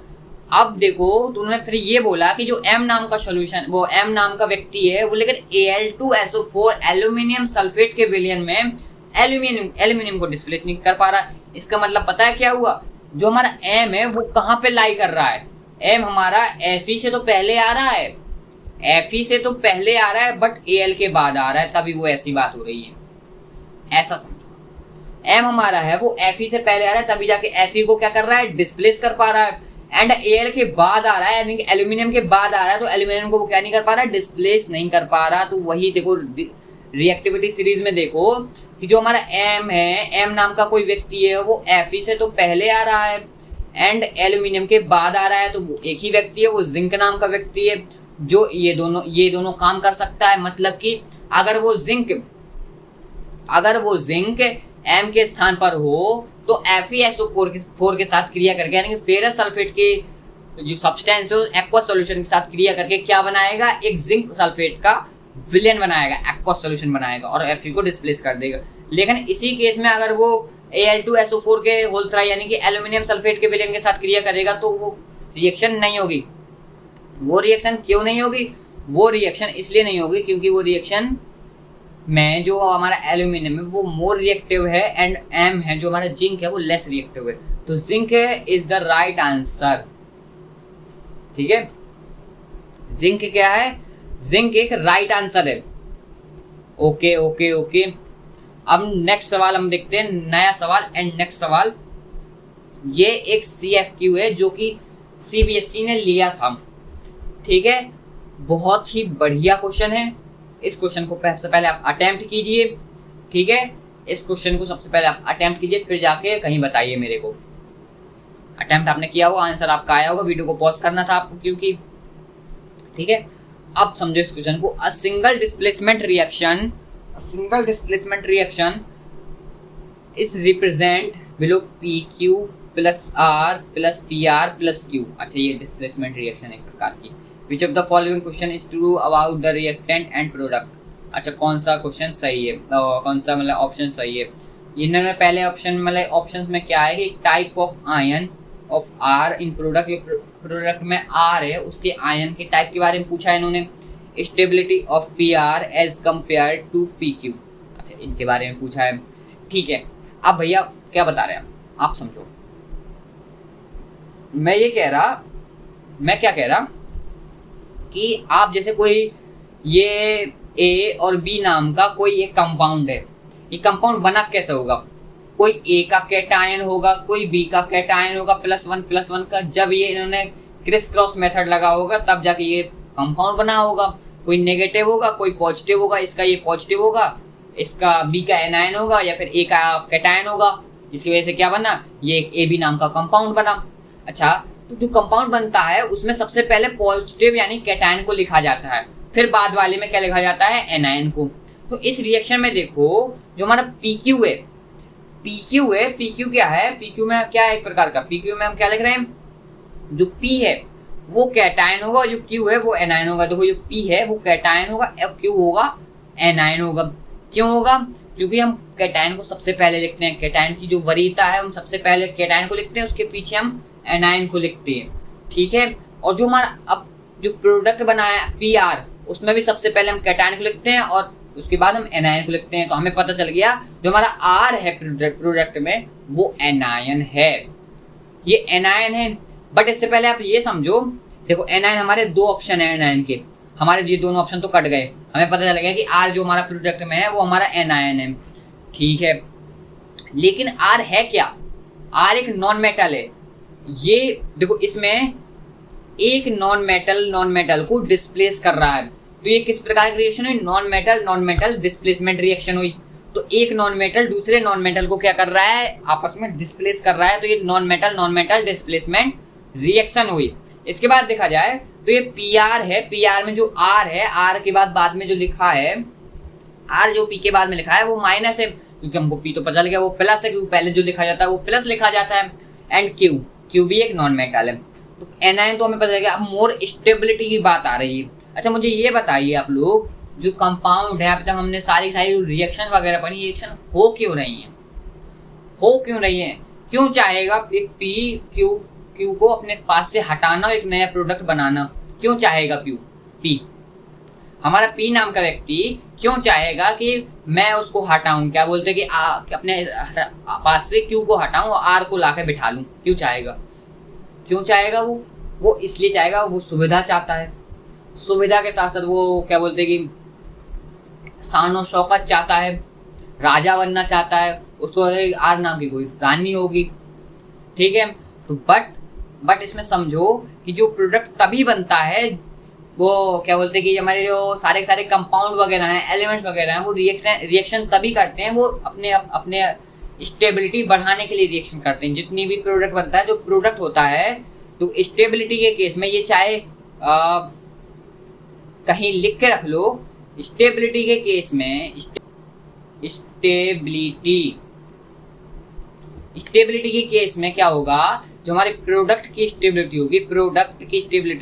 अब देखो, तो उन्होंने फिर ये बोला कि जो एम नाम का सॉल्यूशन, वो एम नाम का व्यक्ति है, वो लेकर Al2SO4 एल्यूमिनियम सल्फेट के विलयन में एल्यूमिनियम को डिस्प्लेस नहीं कर पा रहा। इसका मतलब पता है क्या हुआ, जो हमारा एम है वो कहाँ पे लाई कर रहा है, एम हमारा Fe से तो पहले आ रहा है, बट Al के बाद आ रहा है, तभी वो ऐसी बात हो रही है, ऐसा समझो। एम हमारा है वो Fe से पहले आ रहा है, तभी जाके Fe को क्या कर रहा है, डिस्प्लेस कर पा रहा है, एंड Al के बाद आ रहा है, यानी कि एल्यूमिनियम के बाद आ रहा है, तो एल्यूमिनियम को वो क्या नहीं कर पा रहा है, डिस्प्लेस नहीं कर पा रहा। तो वही देखो रिएक्टिविटी सीरीज में देखो कि जो हमारा एम है, एम नाम का कोई व्यक्ति है, वो Fe से तो पहले आ रहा है एंड एल्यूमिनियम के बाद आ रहा है, तो वो एक ही व्यक्ति है, वो जिंक नाम का व्यक्ति है जो ये दोनों काम कर सकता है। मतलब कि अगर वो जिंक एम के स्थान पर हो तो FeSO4 के साथ क्रिया करके, यानी कि फेरस सल्फेट के जो सब्सटेंस है एक्वस सॉल्यूशन के साथ क्रिया करके क्या बनाएगा, एक जिंक सल्फेट का विलयन बनाएगा, एक्वस सॉल्यूशन बनाएगा और Fe को डिस्प्लेस कर देगा। लेकिन इसी केस में अगर वो Al2SO4 के होल थ्राई यानी कि एल्यूमिनियम सल्फेट के विलयन के साथ क्रिया करेगा तो वो रिएक्शन नहीं होगी। वो रिएक्शन क्यों नहीं होगी, वो रिएक्शन इसलिए नहीं होगी क्योंकि वो रिएक्शन में जो हमारा एल्यूमिनियम है वो मोर रिएक्टिव है एंड एम है जो हमारा जिंक है वो लेस रिएक्टिव है। तो zinc is the right answer, ठीक है। जिंक क्या है, जिंक एक राइट आंसर है। Okay okay okay. अब नेक्स्ट सवाल हम देखते हैं, नया सवाल एंड नेक्स्ट सवाल। ये एक CFQ है जो कि CBSE ने लिया था, ठीक है। बहुत ही बढ़िया क्वेश्चन है। इस क्वेश्चन को सबसे पहले आप अटेम्प्ट कीजिए, ठीक है। इस क्वेश्चन को सबसे पहले आप अटेम्प्ट कीजिए, फिर जाके कहीं बताइए मेरे को। अटेम्प्ट आपने किया होगा, आंसर आपका आया होगा, वीडियो को पॉज करना था आपको क्योंकि, ठीक है। अब समझो इस क्वेश्चन को। A single displacement reaction is represent below P Q plus R plus P R plus Q. अच्छा ये डिस्प्लेसमेंट रिएक्शन एक प्रकार की। Which of the following question is true about the reactant and product. अच्छा कौन सा क्वेश्चन सही है, कौन सा मतलब ऑप्शन सही है। इन्होंने पहले ऑप्शन मतलब ऑप्शंस में क्या है कि type of ion of R in product, product में आर है उसके आयन के टाइप के बारे में पूछा है इन्होंने। Stability of P R as compare to P Q, अच्छा इनके बारे में पूछा है। ठीक है, अब भैया क्या बता रहे हैं आप समझो। मैं क्या कह रहा कि आप जैसे कोई ये ए और बी नाम का कोई एक कंपाउंड है, ये कंपाउंड बना कैसे होगा, कोई ए का कैटायन होगा कोई बी का कैटायन होगा +1 का, जब ये इन्होंने क्रिस क्रॉस मेथड लगा होगा तब जाके ये कंपाउंड बना होगा। कोई नेगेटिव होगा कोई पॉजिटिव होगा, इसका ये पॉजिटिव होगा, इसका बी का एनायन होगा या फिर ए का कैटायन होगा, जिसकी वजह से क्या बना, ये एक ए बी नाम का कंपाउंड बना। अच्छा तो जो कंपाउंड बनता है उसमें सबसे पहले पॉजिटिव यानी कैटायन को लिखा जाता है, फिर बाद वाले में क्या लिखा जाता है, एनायन को। तो इस रिएक्शन में देखो जो हमारा PQ है, PQ क्या है, PQ में क्या है एक प्रकार का, PQ में हम क्या लिख रहे हैं, जो P है वो कैटायन होगा, जो Q है वो एनायन होगा। देखो जो P है वो कैटायन होगा और Q होगा एनायन होगा। क्यों होगा, क्योंकि हम कैटायन को सबसे पहले लिखते हैं, कैटायन की जो वरीयता है हम सबसे पहले कैटायन को लिखते हैं, उसके पीछे हम एनायन को लिखते हैं। ठीक है, और जो हमारा अब जो प्रोडक्ट बनाया PR उसमें भी सबसे पहले हम कैटायन को लिखते हैं और उसके बाद हम एनायन को लिखते हैं। तो हमें पता चल गया जो हमारा R है प्रोडक्ट में वो एनायन है, ये एनायन है। बट इससे पहले आप ये समझो, देखो एनायन हमारे दो ऑप्शन है एनायन के, हमारे ये दोनों ऑप्शन तो कट गए, हमें पता चल गया कि R जो हमारा प्रोडक्ट में है वो हमारा एनायन है। ठीक है, लेकिन R है क्या, R एक नॉन मेटल है। ये देखो इसमें एक नॉन मेटल को डिस्प्लेस कर रहा है, तो ये किस प्रकार की रिएक्शन हुई, नॉन मेटल डिस्प्लेसमेंट रिएक्शन हुई। तो एक नॉन मेटल दूसरे नॉन मेटल को क्या कर रहा है, आपस में डिस्प्लेस कर रहा है, तो ये नॉन मेटल डिस्प्लेसमेंट रिएक्शन हुई। इसके बाद देखा जाए तो ये PR है, PR में जो R है, R के बाद में जो लिखा है, R जो P के बाद में लिखा है वो माइनस है, क्योंकि हमको P तो पता चल गया वो प्लस है, क्योंकि पहले जो लिखा जाता है वो प्लस लिखा जाता है। एंड Q भी एक नॉन मेटल है। तो एनायन तो हमें पता चल गया। अब मोर स्टेबिलिटी की बात आ रही है। अच्छा मुझे ये बताइए आप लोग, जो कंपाउंड है अभी तक हमने सारी रिएक्शन वगैरह पढ़ी, रिएक्शन हो क्यों रही है, क्यों चाहेगा एक Q को अपने पास से हटाना और एक नया प्रोडक्ट बनाना, क्यों चाहेगा P हमारा P नाम का व्यक्ति क्यों चाहेगा कि मैं उसको हटाऊं, क्या बोलते कि अपने पास से Q को हटाऊं और R को लाके बिठा लूं, क्यों चाहेगा वो इसलिए चाहेगा, वो सुविधा चाहता है, सुविधा के साथ साथ वो क्या बोलते कि शान और शौकत चाहता है, राजा बनना चाहता है, उसको R नाम की कोई रानी होगी। ठीक है, तो बट इसमें समझो कि जो प्रोडक्ट तभी बनता है वो क्या बोलते कि हमारे जो सारे कंपाउंड वगैरह हैं, एलिमेंट्स वगैरह हैं, वो रिएक्शन तभी करते हैं, वो अपने स्टेबिलिटी बढ़ाने के लिए रिएक्शन करते हैं। जितनी भी प्रोडक्ट बनता है, जो प्रोडक्ट होता है, तो स्टेबिलिटी के केस में ये चाहे कहीं लिख के रख लो, स्टेबिलिटी के केस में स्टेबिलिटी के केस में क्या होगा, जो हमारे प्रोडक्ट की स्टेबिलिटी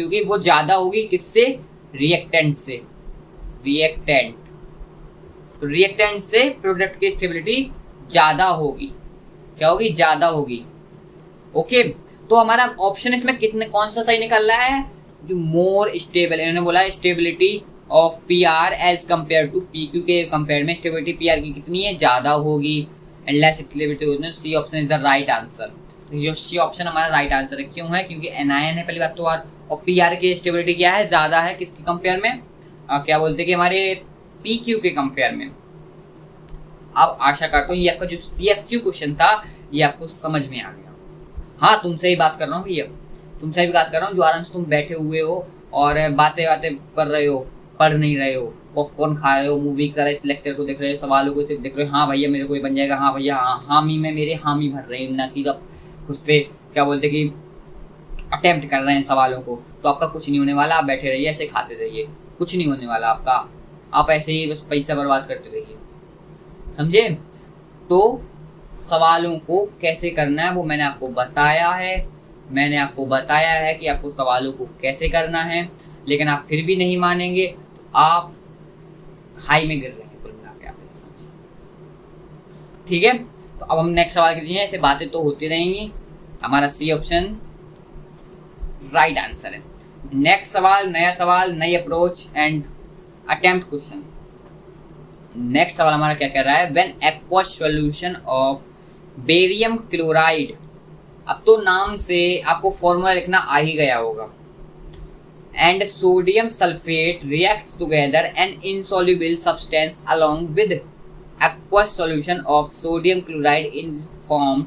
होगी वो ज्यादा होगी किससे, रिएक्टेंट से। तो रिएक्टेंट से प्रोडक्ट की स्टेबिलिटी ज्यादा होगी, क्या होगी, ज्यादा होगी। ओके, तो हमारा ऑप्शन इसमें कौन सा सही निकल रहा है, जो मोर स्टेबल, इन्होंने बोला stability of PR as compare to PQ के कंपेयर में स्टेबिलिटी PR की कितनी है, ज्यादा होगी। And less stability, C option is the right answer. तो ये सी ऑप्शन हमारा राइट आंसर है। क्यों है, क्योंकि एनायन है पहली बात तो, और PR की स्टेबिलिटी क्या है, ज्यादा है किसके कंपेयर में, क्या बोलते कि हमारे PQ के कंपेयर में। अब आशा करता हूँ ये आपका जो CFQ क्वेश्चन था ये आपको समझ में आ गया। हाँ तुमसे ही बात कर रहा हूँ भैया, तुमसे भी बात कर रहा हूँ जो आराम से तुम बैठे हुए हो और बातें कर रहे हो, पढ़ नहीं रहे हो, पॉपकॉर्न खा रहे हो, मूवी कर रहे हो, इस लेक्चर को देख रहे हो, सवालों को सिर्फ देख रहे हो, हाँ भैया मेरे को ये बन जाएगा, हाँ भैया हाँ, हामी में मेरे हामी भर रहे हैं, ना कि खुद से क्या बोलते कि अटेम्प्ट कर रहे हैं सवालों को। तो आपका कुछ नहीं होने वाला, आप बैठे रहिए ऐसे खाते रहिए, कुछ नहीं होने वाला आपका, आप ऐसे ही बस पैसा बर्बाद करते रहिए, समझे। तो सवालों को कैसे करना है वो मैंने आपको बताया है। मैंने आपको बताया है कि आपको सवालों को कैसे करना है, लेकिन आप फिर भी नहीं मानेंगे तो आप खाई में गिर रहे हैं कुल मिला के, आप समझिए। ठीक है, तो अब हम नेक्स्ट सवाल करते हैं। ऐसे बातें तो होती रहेंगी। हमारा सी ऑप्शन राइट आंसर है। नेक्स्ट सवाल, नया सवाल, नई approach and attempt question. Next सवाल हमारा क्या कह रहा है, when aqueous solution of barium chloride. अब तो नाम से आपको फॉर्मूला लिखना आ ही गया होगा। And sodium sulphate reacts together an insoluble substance along with aqueous solution of sodium chloride in form,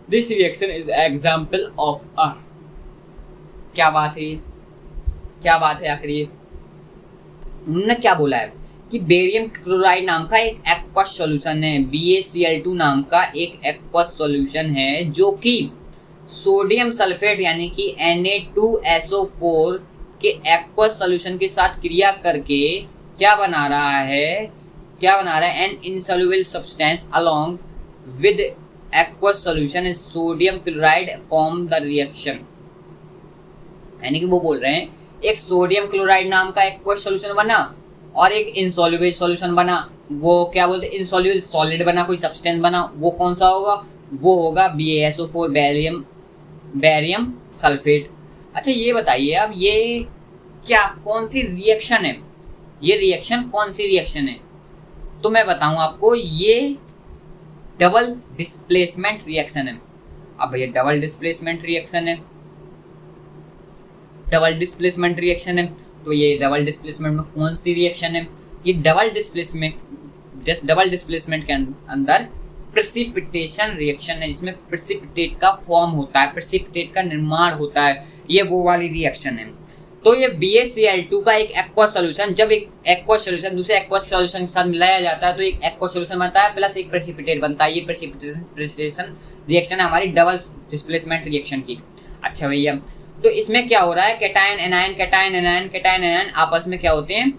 this reaction is example of a. क्या बात है, क्या बात है आखिर ये उन्होंने क्या बोला है कि बेरियम क्लोराइड नाम का एक एक्वस सॉल्यूशन है, BaCl2 नाम का एक एक्वस सॉल्यूशन है जो कि सोडियम सल्फेट यानी कि Na2SO4 के एक्वस सॉल्यूशन के साथ क्रिया करके क्या बना रहा है, an insoluble substance along with aqueous solution sodium chloride form the reaction. यानी कि वो बोल रहे हैं एक सोडियम क्लोराइड नाम का एक्वस सॉल्यूशन बना और एक इनसॉल्युबल सॉल्यूशन बना। वो क्या बोलते हैं, इनसॉल्युबल सॉलिड बना, कोई सब्सटेंस बना। वो कौन सा होगा, वो होगा BaSO4 बेरियम सल्फेट। अच्छा ये बताइए अब ये क्या कौन सी रिएक्शन है, ये रिएक्शन कौन सी रिएक्शन है? तो मैं बताऊं आपको, ये डबल डिस्प्लेसमेंट रिएक्शन है। अब ये डबल डिस्प्लेसमेंट रिएक्शन है, डबल डिस्प्लेसमेंट रिएक्शन है। तो ये डबल डिस्प्लेसमेंट में कौन सी रिएक्शन है? ये डबल डिस्प्लेसमेंट के अंदर प्रेसिपिटेशन रिएक्शन है, जिसमें प्रेसिपिटेट का फॉर्म होता है, प्रेसिपिटेट का निर्माण होता है, ये वो वाली रिएक्शन है। तो ये BaCl2 का एक एक्वस सॉल्यूशन, जब एक एक्वस सॉल्यूशन दूसरे एक्वस सॉल्यूशन के साथ मिलाया जाता है तो एक एक्वस सॉल्यूशन बनता है प्लस एक प्रेसिपिटेट बनता है। ये प्रेसिपिटेशन रिएक्शन है हमारी डबल डिस्प्लेसमेंट रिएक्शन की। अच्छा भैया, तो इसमें क्या हो रहा है, cation anion, cation anion, cation anion आपस में क्या होते हैं,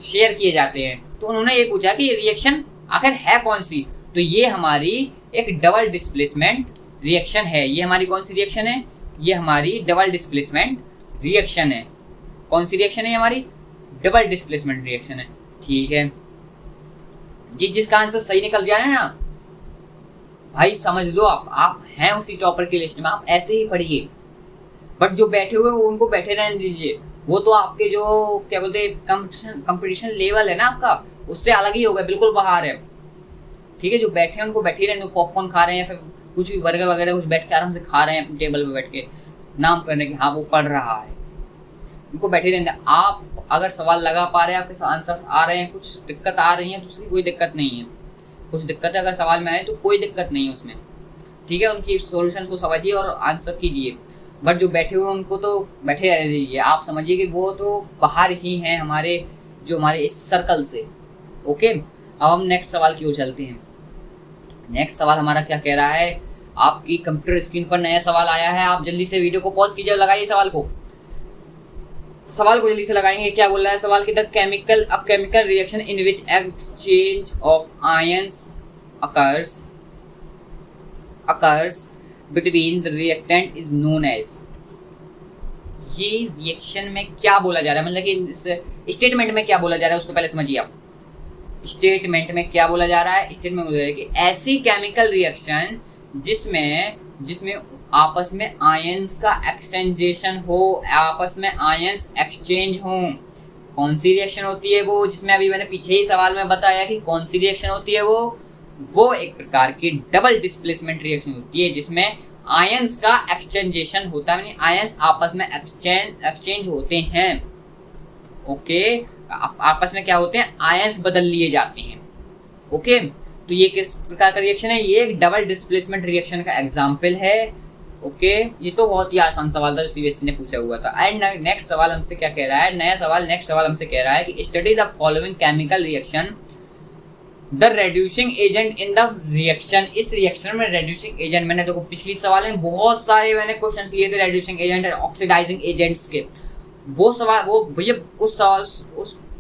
शेयर किए जाते हैं। तो उन्होंने ये पूछा कि ये रिएक्शन आखिर है कौन सी? तो ये हमारी एक डबल डिस्प्लेसमेंट रिएक्शन है। ये हमारी कौन सी रिएक्शन है? ये हमारी डबल डिस्प्लेसमेंट रिएक्शन है। कौन सी रिएक्शन है हमारी? डबल डिस्प्लेसमेंट रिएक्शन है। ठीक है, जिसका आंसर सही निकल जाए ना भाई समझ लो आप हैं उसी टॉपर की लिस्ट में, आप ऐसे ही पढ़िए। बट जो बैठे हुए वो उनको बैठे रहने दीजिए, वो तो आपके जो क्या बोलते हैं कंपटीशन लेवल है ना आपका, उससे अलग ही होगा, बिल्कुल बाहर है। ठीक है, जो बैठे हैं उनको बैठे रहने दो, पॉपकॉर्न खा रहे हैं या फिर कुछ भी बर्गर वगैरह कुछ बैठ के आराम से खा रहे हैं अपनी टेबल पे बैठ के, नाम करने की हाँ वो पढ़ रहा है, उनको बैठे रहने। आप अगर सवाल लगा पा रहे हैं, आपके आंसर आ रहे हैं, कुछ दिक्कत आ रही है तो उसकी कोई दिक्कत नहीं है। कुछ दिक्कत है अगर सवाल में आए तो कोई दिक्कत नहीं है उसमें। ठीक है, उनकी सॉल्यूशन को समझिए और आंसर कीजिए। बट जो बैठे हुए उनको तो बैठे रहने दीजिए, आप समझिए कि वो तो बाहर ही हैं हमारे इस सर्कल से। ओके, अब हम नेक्स्ट सवाल की ओर चलते हैं। नेक्स्ट सवाल हमारा क्या कह रहा है, आपकी कंप्यूटर स्क्रीन पर नया सवाल आया है, आप जल्दी से वीडियो को पॉज कीजिए और लगाइए सवाल को जल्दी से लगाएंगे। क्या बोल रहा है सवाल की, the chemical reaction in which exchange of ions occurs between the reactant is known as। ये रिएक्शन में क्या बोला जा रहा है, मतलब कि स्टेटमेंट में क्या बोला जा रहा है उसको पहले समझिए आप। स्टेटमेंट में क्या बोला जा रहा है, स्टेटमेंट में बोला जा रहा है कि ऐसी केमिकल रिएक्शन जिसमें आपस में आयंस का एक्सचेंजेशन हो, आपस में आयंस एक्सचेंज हो। कौन सी रिएक्शन होती है वो, जिसमें अभी मैंने पीछे ही सवाल में बताया कि कौन सी रिएक्शन होती है वो एक प्रकार की डबल डिस्प्लेसमेंट रिएक्शन होती है, जिसमें आयंस का एक्सचेंजेशन होता है, यानी आयंस आपस में एक्सचेंज होते हैं। ओके, आपस में क्या होते हैं, आयंस बदल लिए जाते हैं। ओके, तो ये किस प्रकार का रिएक्शन है, ये एक डबल डिस्प्लेसमेंट रिएक्शन का एग्जाम्पल है। ओके, ये तो बहुत ही आसान सवाल था जो CBSE ने पूछा हुआ था। एंड नेक्स्ट सवाल हमसे क्या कह रहा है, नेक्स्ट सवाल हमसे कह रहा है कि study the following chemical reaction, the reducing agent in the reaction. इस रिएक्शन में रेड्यूसिंग एजेंट, मैंने देखो पिछली सवाल में बहुत सारे मैंने क्वेश्चन लिए थे रेड्यूसिंग एजेंट और ऑक्सीडाइजिंग एजेंट्स के। वो सवाल वो भैया उस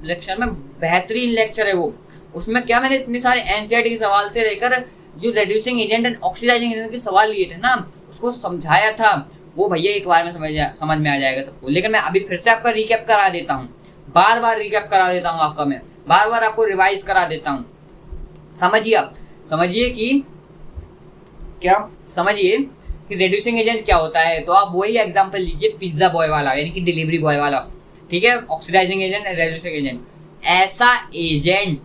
लेक्चर में बेहतरीन लेक्चर है वो। उसमें क्या मैंने इतने सारे एनसीईआरटी के सवाल से लेकर जो reducing agent and oxidising agent के सवाल लिए थे ना, उसको समझाया था, वो भैया एक बार में समझ में आ जाएगा सबको। लेकिन मैं अभी फिर से आपका रिकैप करा देता हूँ, बार बार रिकैप करा देता हूँ आपका, मैं बार बार आपको रिवाइज करा देता हूँ। समझिए आप, समझिए कि क्या, समझिए कि रेड्यूसिंग एजेंट क्या होता है। तो आप वही एग्जांपल लीजिए पिज्जा बॉय वाला, यानी कि डिलीवरी बॉय वाला, ठीक है। ऑक्सीडाइजिंग एजेंट, रेड्यूसिंग एजेंट, ऐसा एजेंट,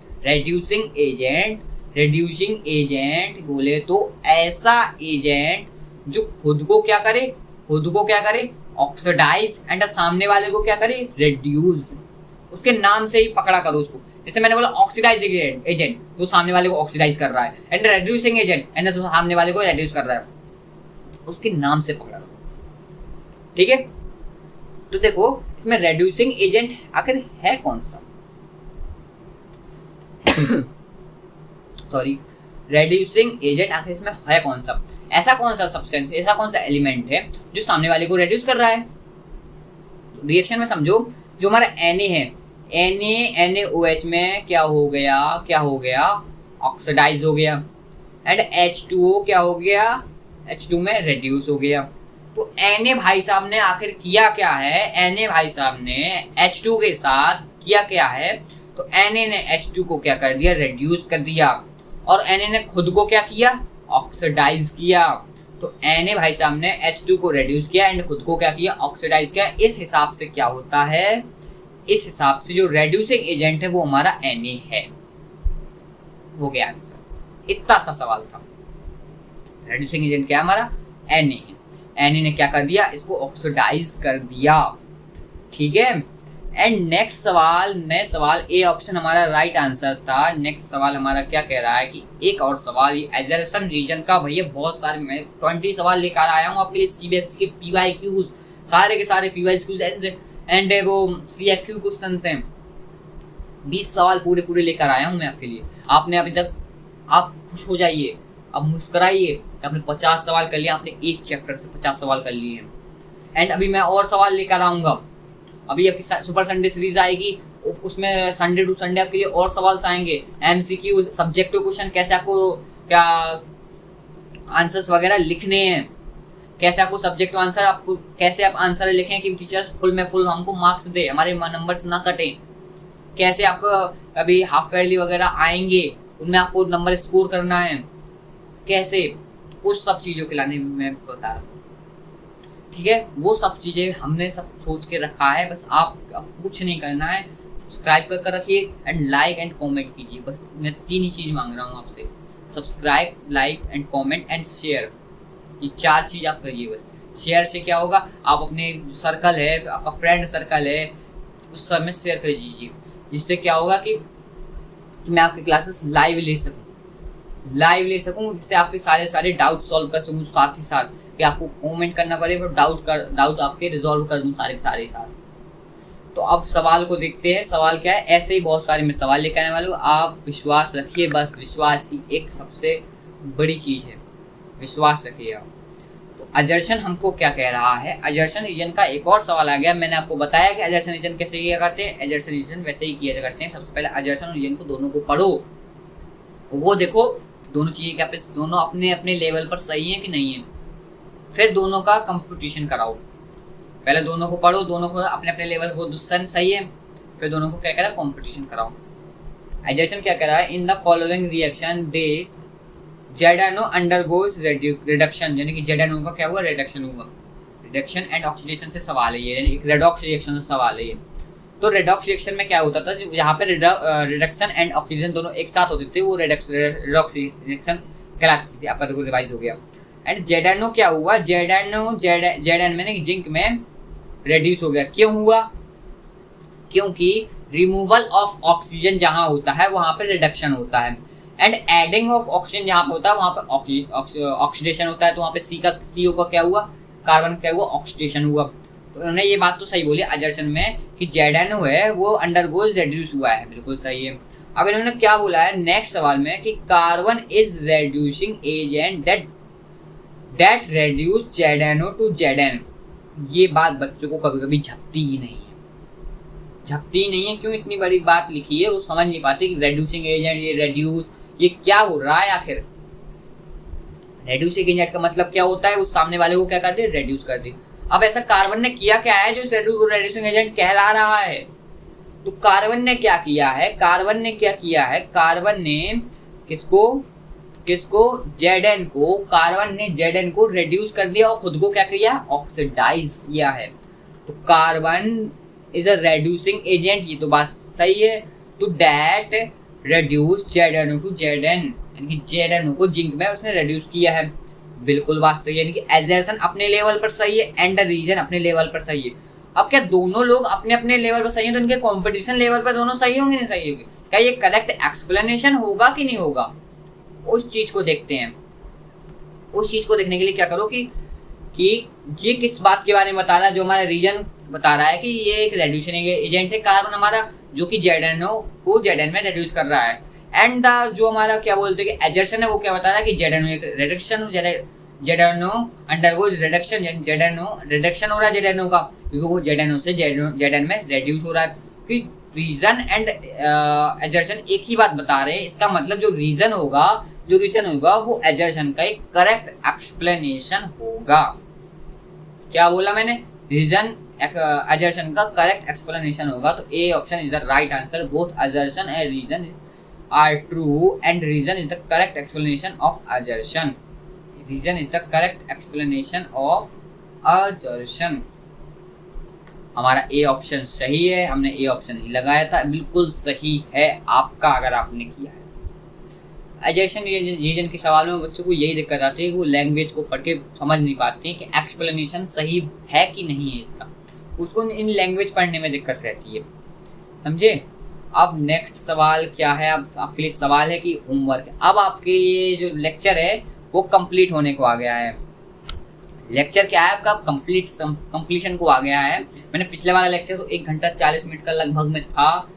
रेड्यूसिंग एजेंट बोले तो ऐसा एजेंट जो खुद को क्या करे, ऑक्सीडाइज, एंड सामने वाले को क्या करे, रेड्यूस। उसके नाम से ही पकड़ा करो उसको। जैसे मैंने बोला ऑक्सीडाइजिंग एजेंट, तो सामने वाले को ऑक्सीडाइज कर रहा है, एंड रेड्यूसिंग एजेंट, एंड सामने वाले को रेड्यूस कर रहा है, उसके नाम से पकड़ा, ठीक है। तो देखो इसमें रेड्यूसिंग एजेंट आखिर है कौन सा, सॉरी, रेड्यूसिंग एजेंट आखिर इसमें है कौन सा, ऐसा कौन सा सब्सटेंस, ऐसा कौन सा एलिमेंट है जो सामने वाले को रेड्यूस कर रहा है। रिएक्शन में समझो, जो हमारा Na है, NaOH में क्या हो गया, ऑक्सीडाइज हो गया, एंड H2O क्या हो गया, H2 में रेड्यूस हो गया। तो Na भाई साहब ने आखिर किया क्या है, Na भाई साहब ने H2 के साथ किया क्या है, तो Na ने H2 को क्या कर दिया, रेड्यूस कर दिया, और Na ने खुद को क्या किया, ऑक्सीडाइज किया। तो Na भाई साहब ने H2 को रेड्यूस किया एंड खुद को क्या किया, ऑक्सीडाइज किया। इस हिसाब से क्या होता है, इस हिसाब से जो रेड्यूसिंग एजेंट है वो हमारा Na है। हो गया आंसर, इतना सा सवाल था। रेड्यूसिंग एजेंट क्या है हमारा, Na है। Na ने क्या कर दिया, इसको ऑक्सीडाइज कर दिया, ठीक है। एंड नेक्स्ट सवाल ए ऑप्शन हमारा राइट आंसर था। नेक्स्ट सवाल हमारा क्या कह रहा है कि एक और सवाल, ये एजर्सन रीजन का, भैया बहुत सारे, मैं 20 सवाल लेकर आया हूँ आपके लिए, सीबीएसई के PYQs, सारे के सारे PYQs एंड वो CFQ क्वेश्चन हैं। 20 सवाल पूरे लेकर आया हूँ मैं आपके लिए। आपने अभी तक, आप खुश हो जाइए, अब मुस्कुराइए, आपने 50 सवाल कर लिए, आपने एक चैप्टर से 50 सवाल कर लिए हैं। एंड अभी मैं और सवाल लेकर आऊँगा, अभी आपकी सुपर संडे सीरीज आएगी, उसमें संडे टू संडे आपके लिए और सवाल आएंगे, MCQ, सब्जेक्टिव क्वेश्चन, कैसे आपको क्या आंसर्स वगैरह लिखने हैं, कैसे आपको सब्जेक्टिव आंसर, आपको कैसे आप आंसर लिखें कि टीचर्स फुल में फुल हमको मार्क्स दे, हमारे नंबर्स ना कटें, कैसे आपको अभी हाफ ईयरली वगैरह आएंगे, उनमें आपको नंबर स्कोर करना है, कैसे, उस सब चीज़ों के लाने में बता रहा हूँ, ठीक है। वो सब चीज़ें हमने सब सोच के रखा है, बस आप कुछ नहीं करना है, सब्सक्राइब कर रखिए एंड लाइक एंड कमेंट कीजिए। बस मैं 3 ही चीज़ मांग रहा हूँ आपसे, subscribe, like and comment and share, ये 4 चीज़ आप करिए बस। शेयर से क्या होगा, आप अपने सर्कल है, आपका फ्रेंड सर्कल है, उस सब में शेयर कर दीजिए, जिससे क्या होगा कि मैं आपकी क्लासेस लाइव ले सकूँ, जिससे आपके सारे डाउट सॉल्व कर सकूँ, साथ ही साथ कि आपको कमेंट करना पड़े, वो डाउट आपके रिजॉल्व कर दूँ सारे साथ। तो अब सवाल को देखते हैं, सवाल क्या है। ऐसे ही बहुत सारे मैं सवाल लेकर आने वाला हूँ, आप विश्वास रखिए, बस विश्वास ही एक सबसे बड़ी चीज़ है, विश्वास रखिए आप। तो अजर्शन हमको क्या कह रहा है, अजर्शन रीजन का एक और सवाल आ गया। मैंने आपको बताया कि अजर्शन रीजन कैसे किया करते हैं, अजर्शन रीजन वैसे ही किया करते हैं। सबसे पहले अजर्शन रीजन को दोनों को पढ़ो, वो देखो दोनों चीज़ें क्या दोनों अपने अपने लेवल पर सही है कि नहीं है, फिर दोनों का कंपटीशन कराओ। पहले दोनों को पढ़ो, दोनों को अपने अपने लेवल को दुस्सन सही है, फिर दोनों को क्या करा, कंपटीशन कराओ। एडजशन क्या करा है, इन the following reaction this ZNO undergoes reduction, यानी कि ZNO का क्या हुआ, रिडक्शन हुआ। रिडक्शन एंड ऑक्सीडेशन से सवाल है ये, यानी एक रेडॉक्स रिएक्शन से सवाल है ये। तो रेडॉक्स रिएक्शन में क्या होता था, जो यहाँ पे रिडक्शन एंड ऑक्सीजन दोनों एक साथ होते थे, वो रेडॉक्स रिएक्शन कहलाती थी। आपका देखो रिवाइज हो गया। एंड ZNO क्या हुआ, ZN में जिंक में रेड्यूस हो गया। क्यों हुआ, क्योंकि रिमूवल ऑफ ऑक्सीजन जहाँ होता है वहाँ पे रिडक्शन होता है, एंड एडिंग ऑफ ऑक्सीजन जहाँ पे होता है वहाँ पे ऑक्सीडेशन होता है। तो वहाँ पे CO का क्या हुआ, कार्बन क्या हुआ, ऑक्सीडेशन हुआ। तो उन्होंने ये बात तो सही बोली अजर्शन में कि ZNO है वो अंडरगोज रेड्यूस हुआ है, बिल्कुल सही है। अब इन्होंने क्या बोला है नेक्स्ट सवाल में कि carbon is reducing agent that reduce ZNO to ZN। ये बात बच्चों को कभी कभी झपती ही नहीं है, झपती नहीं है, क्यों इतनी बड़ी बात लिखी है, वो समझ नहीं पाते कि रेड्यूसिंग एजेंट, ये रेड्यूस, ये क्या हो रहा है आखिर। रेड्यूसिंग एजेंट का मतलब क्या होता है, वो सामने वाले को क्या कर दे, रेड्यूस कर दे। अब ऐसा कार्बन ने किया क्या है जो रेड्यूसिंग एजेंट कहला रहा है? तो कार्बन ने क्या किया है, कार्बन ने क्या किया है, कार्बन ने किसको किसको Zn को, कार्बन ने Zn को रेड्यूस कर दिया और खुद को क्या किया, ऑक्सीडाइज किया है। तो carbon is a reducing agent, ये तो बात सही है। तो that reduce ZnO to Zn, यानी कि ZnO को जिंक में उसने रेड्यूस किया है, बिल्कुल बात सही है। यानी कि एजर्शन अपने लेवल पर सही है एंड रीजन अपने लेवल पर सही है। अब क्या दोनों लोग अपने अपने लेवल पर सही हैं तो इनके कंपटीशन लेवल पर दोनों सही होंगे, नहीं सही होंगे? क्या ये करेक्ट एक्सप्लेनेशन होगा कि नहीं होगा, उस चीज को देखते हैं। उस चीज को देखने के लिए क्या करो कि ये किस बात के बारे में बता रहा है, जो हमारा रीजन बता रहा है कि ये एक रेड्यूसिंग एजेंट है कार्बन हमारा, जो कि ZnO को Zn में रेड्यूस कर रहा है। एंड द जो हमारा क्या बोलते हैं कि एजर्शन है, वो क्या बता रहा है कि ZnO एक reduction, ZnO undergoes reduction, ZnO reduction हो रहा है ZnO का, क्योंकि वो ZnO से Zn में रेड्यूस हो रहा है। कि रीजन एंड एजर्शन एक ही बात बता रहे हैं, इसका मतलब जो रीजन होगा वो एजर्शन का एक करेक्ट एक्सप्लेनेशन होगा। क्या बोला मैंने, रीजन एजर्शन का करेक्ट एक्सप्लेनेशन होगा। तो A option is the right answer, both assertion and reason are true and reason is the correct explanation of assertion. Reason is the correct explanation of assertion. हमारा ए ऑप्शन सही है, हमने ए ऑप्शन ही लगाया था, बिल्कुल सही है आपका अगर आपने किया है। एजर्शन रीजन के सवाल में बच्चों को यही दिक्कत आती है कि वो लैंग्वेज को पढ़ के समझ नहीं पाते हैं कि एक्सप्लेनेशन सही है कि नहीं है इसका, उसको इन लैंग्वेज पढ़ने में दिक्कत रहती है, समझे। अब नेक्स्ट सवाल क्या है, अब आपके लिए सवाल है कि होमवर्क। अब आपके ये जो लेक्चर है वो कंप्लीट होने को आ गया है। लेक्चर क्या है आपका, कंप्लीशन को आ गया है। मैंने पिछले वाला लेक्चर तो 1 घंटा 40 मिनट का लगभग में था,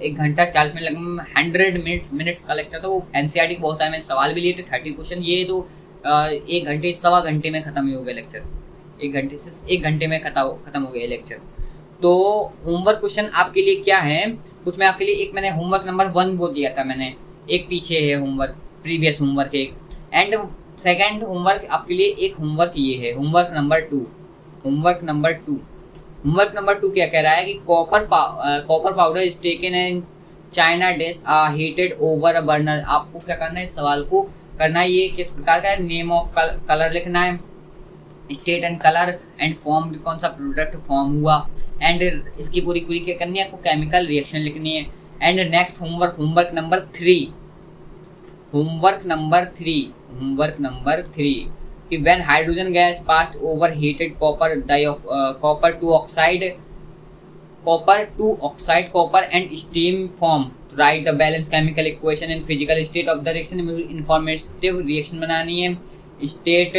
1 घंटा 40 मिनट लगभग 100 मिनट्स का लेक्चर था। वो NCERT के बहुत सारे मैंने सवाल भी लिए थे, 30 क्वेश्चन। ये तो 1 घंटे सवा घंटे में खत्म ही हो गया लेक्चर, 1 घंटे में खत्म हो गया लेक्चर। तो होमवर्क क्वेश्चन आपके लिए क्या है, कुछ मैं आपके लिए एक मैंने होमवर्क नंबर 1 वो दिया था मैंने, एक पीछे है होमवर्क, प्रीवियस होमवर्क एक, एंड सेकंड होमवर्क आपके लिए एक होमवर्क ये है, होमवर्क नंबर 2। होमवर्क नंबर 2 क्या कह रहा है कि copper powder is taken in China dish heated over a burner. आपको क्या करना है, इस सवाल को करना है, ये किस प्रकार का है, नेम ऑफ कलर लिखना है, state and colour and form, कौन सा प्रोडक्ट फॉर्म हुआ, एंड इसकी पूरी क्या करनी है आपको, केमिकल रिएक्शन लिखनी है। एंड नेक्स्ट होमवर्क नंबर 3 कि when hydrogen gas passed over heated copper and steam form, write the balanced chemical equation and physical state of the reaction। informative reaction बनानी है, state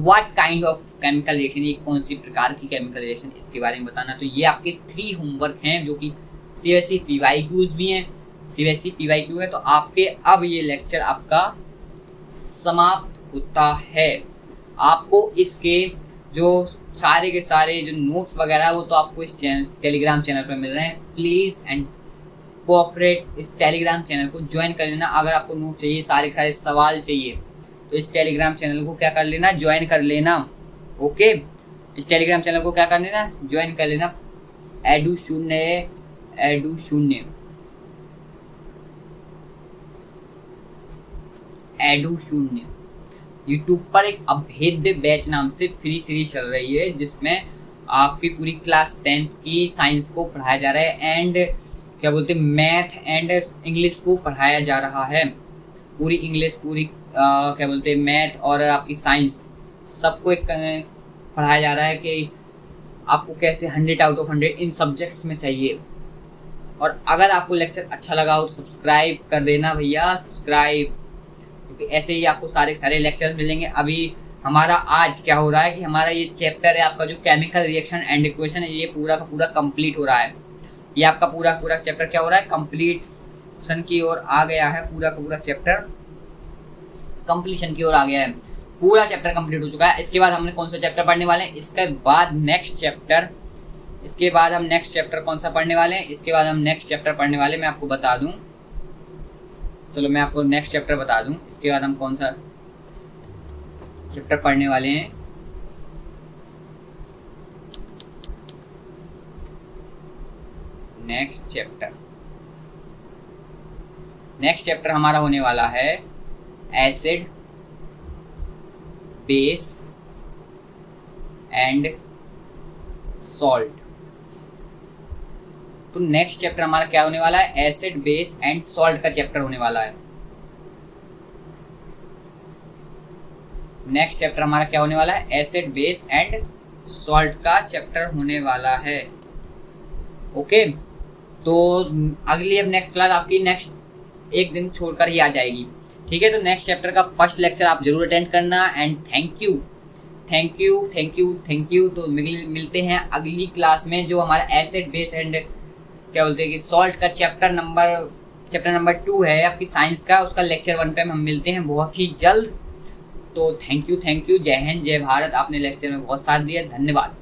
what kind of chemical reaction, ये कौन सी प्रकार की chemical reaction, इसके बारे में बताना। तो ये आपके 3 होमवर्क हैं जो कि CBSE PYQs भी हैं, CBSE PYQ है। तो आपके अब ये लेक्चर आपका समाप्त होता है। आपको इसके जो सारे के सारे जो नोट्स वगैरह वो तो आपको इस टेलीग्राम चैनल पर मिल रहे हैं। प्लीज़ एंड कोऑपरेट, इस टेलीग्राम चैनल को ज्वाइन कर लेना। अगर आपको नोट चाहिए, सारे के सारे सवाल चाहिए, तो इस टेलीग्राम चैनल को क्या कर लेना, ज्वाइन कर लेना। ओके, इस टेलीग्राम चैनल को क्या कर लेना, ज्वाइन कर लेना। एडू शून्य यूट्यूब पर एक अभेद्य बैच नाम से फ्री सीरीज चल रही है, जिसमें आपकी पूरी क्लास 10th की साइंस को पढ़ाया जा रहा है एंड क्या बोलते हैं मैथ एंड इंग्लिश को पढ़ाया जा रहा है। पूरी इंग्लिश, पूरी क्या बोलते हैं मैथ और आपकी साइंस सबको एक पढ़ाया जा रहा है कि आपको कैसे 100 आउट ऑफ 100 इन सब्जेक्ट्स में चाहिए। और अगर आपको लेक्चर अच्छा लगा हो तो सब्सक्राइब कर देना भैया, सब्सक्राइब, क्योंकि ऐसे ही आपको सारे लेक्चर्स मिलेंगे। अभी हमारा आज क्या हो रहा है कि हमारा ये चैप्टर है आपका जो केमिकल रिएक्शन एंड इक्वेशन है, ये पूरा का पूरा कंप्लीट हो रहा है। ये आपका पूरा चैप्टर क्या हो रहा है, कंप्लीशन की ओर आ गया है। पूरा का पूरा चैप्टर कंप्लीशन की ओर आ गया है, पूरा चैप्टर कंप्लीट हो चुका है। इसके बाद हमने कौन सा चैप्टर पढ़ने वाले हैं, इसके बाद नेक्स्ट चैप्टर इसके बाद हम नेक्स्ट चैप्टर कौन सा पढ़ने वाले हैं, इसके बाद हम नेक्स्ट चैप्टर पढ़ने वाले, मैं आपको बता दूं, चलो मैं आपको नेक्स्ट चैप्टर बता दूं, इसके बाद हम कौन सा चैप्टर पढ़ने वाले हैं। नेक्स्ट चैप्टर हमारा होने वाला है एसिड, बेस एंड सॉल्ट। तो नेक्स्ट चैप्टर हमारा क्या होने वाला है, एसिड, बेस एंड सॉल्ट का चैप्टर होने वाला है। नेक्स्ट चैप्टर हमारा क्या होने वाला है, एसिड, बेस एंड सॉल्ट का चैप्टर होने वाला है। ओके, तो अगली अब नेक्स्ट क्लास आपकी नेक्स्ट एक दिन छोड़कर ही आ जाएगी, ठीक है। तो नेक्स्ट चैप्टर का फर्स्ट लेक्चर आप जरूर अटेंड करना एंड थैंक यू। तो मिलते हैं अगली क्लास में, जो हमारा एसिड, बेस एंड क्या बोलते हैं कि सॉल्ट का चैप्टर नंबर 2 है आपकी साइंस का, उसका लेक्चर 1 पे हम मिलते हैं बहुत ही जल्द। तो थैंक यू। जय हिंद, जय भारत। आपने लेक्चर में बहुत साथ दिया, धन्यवाद।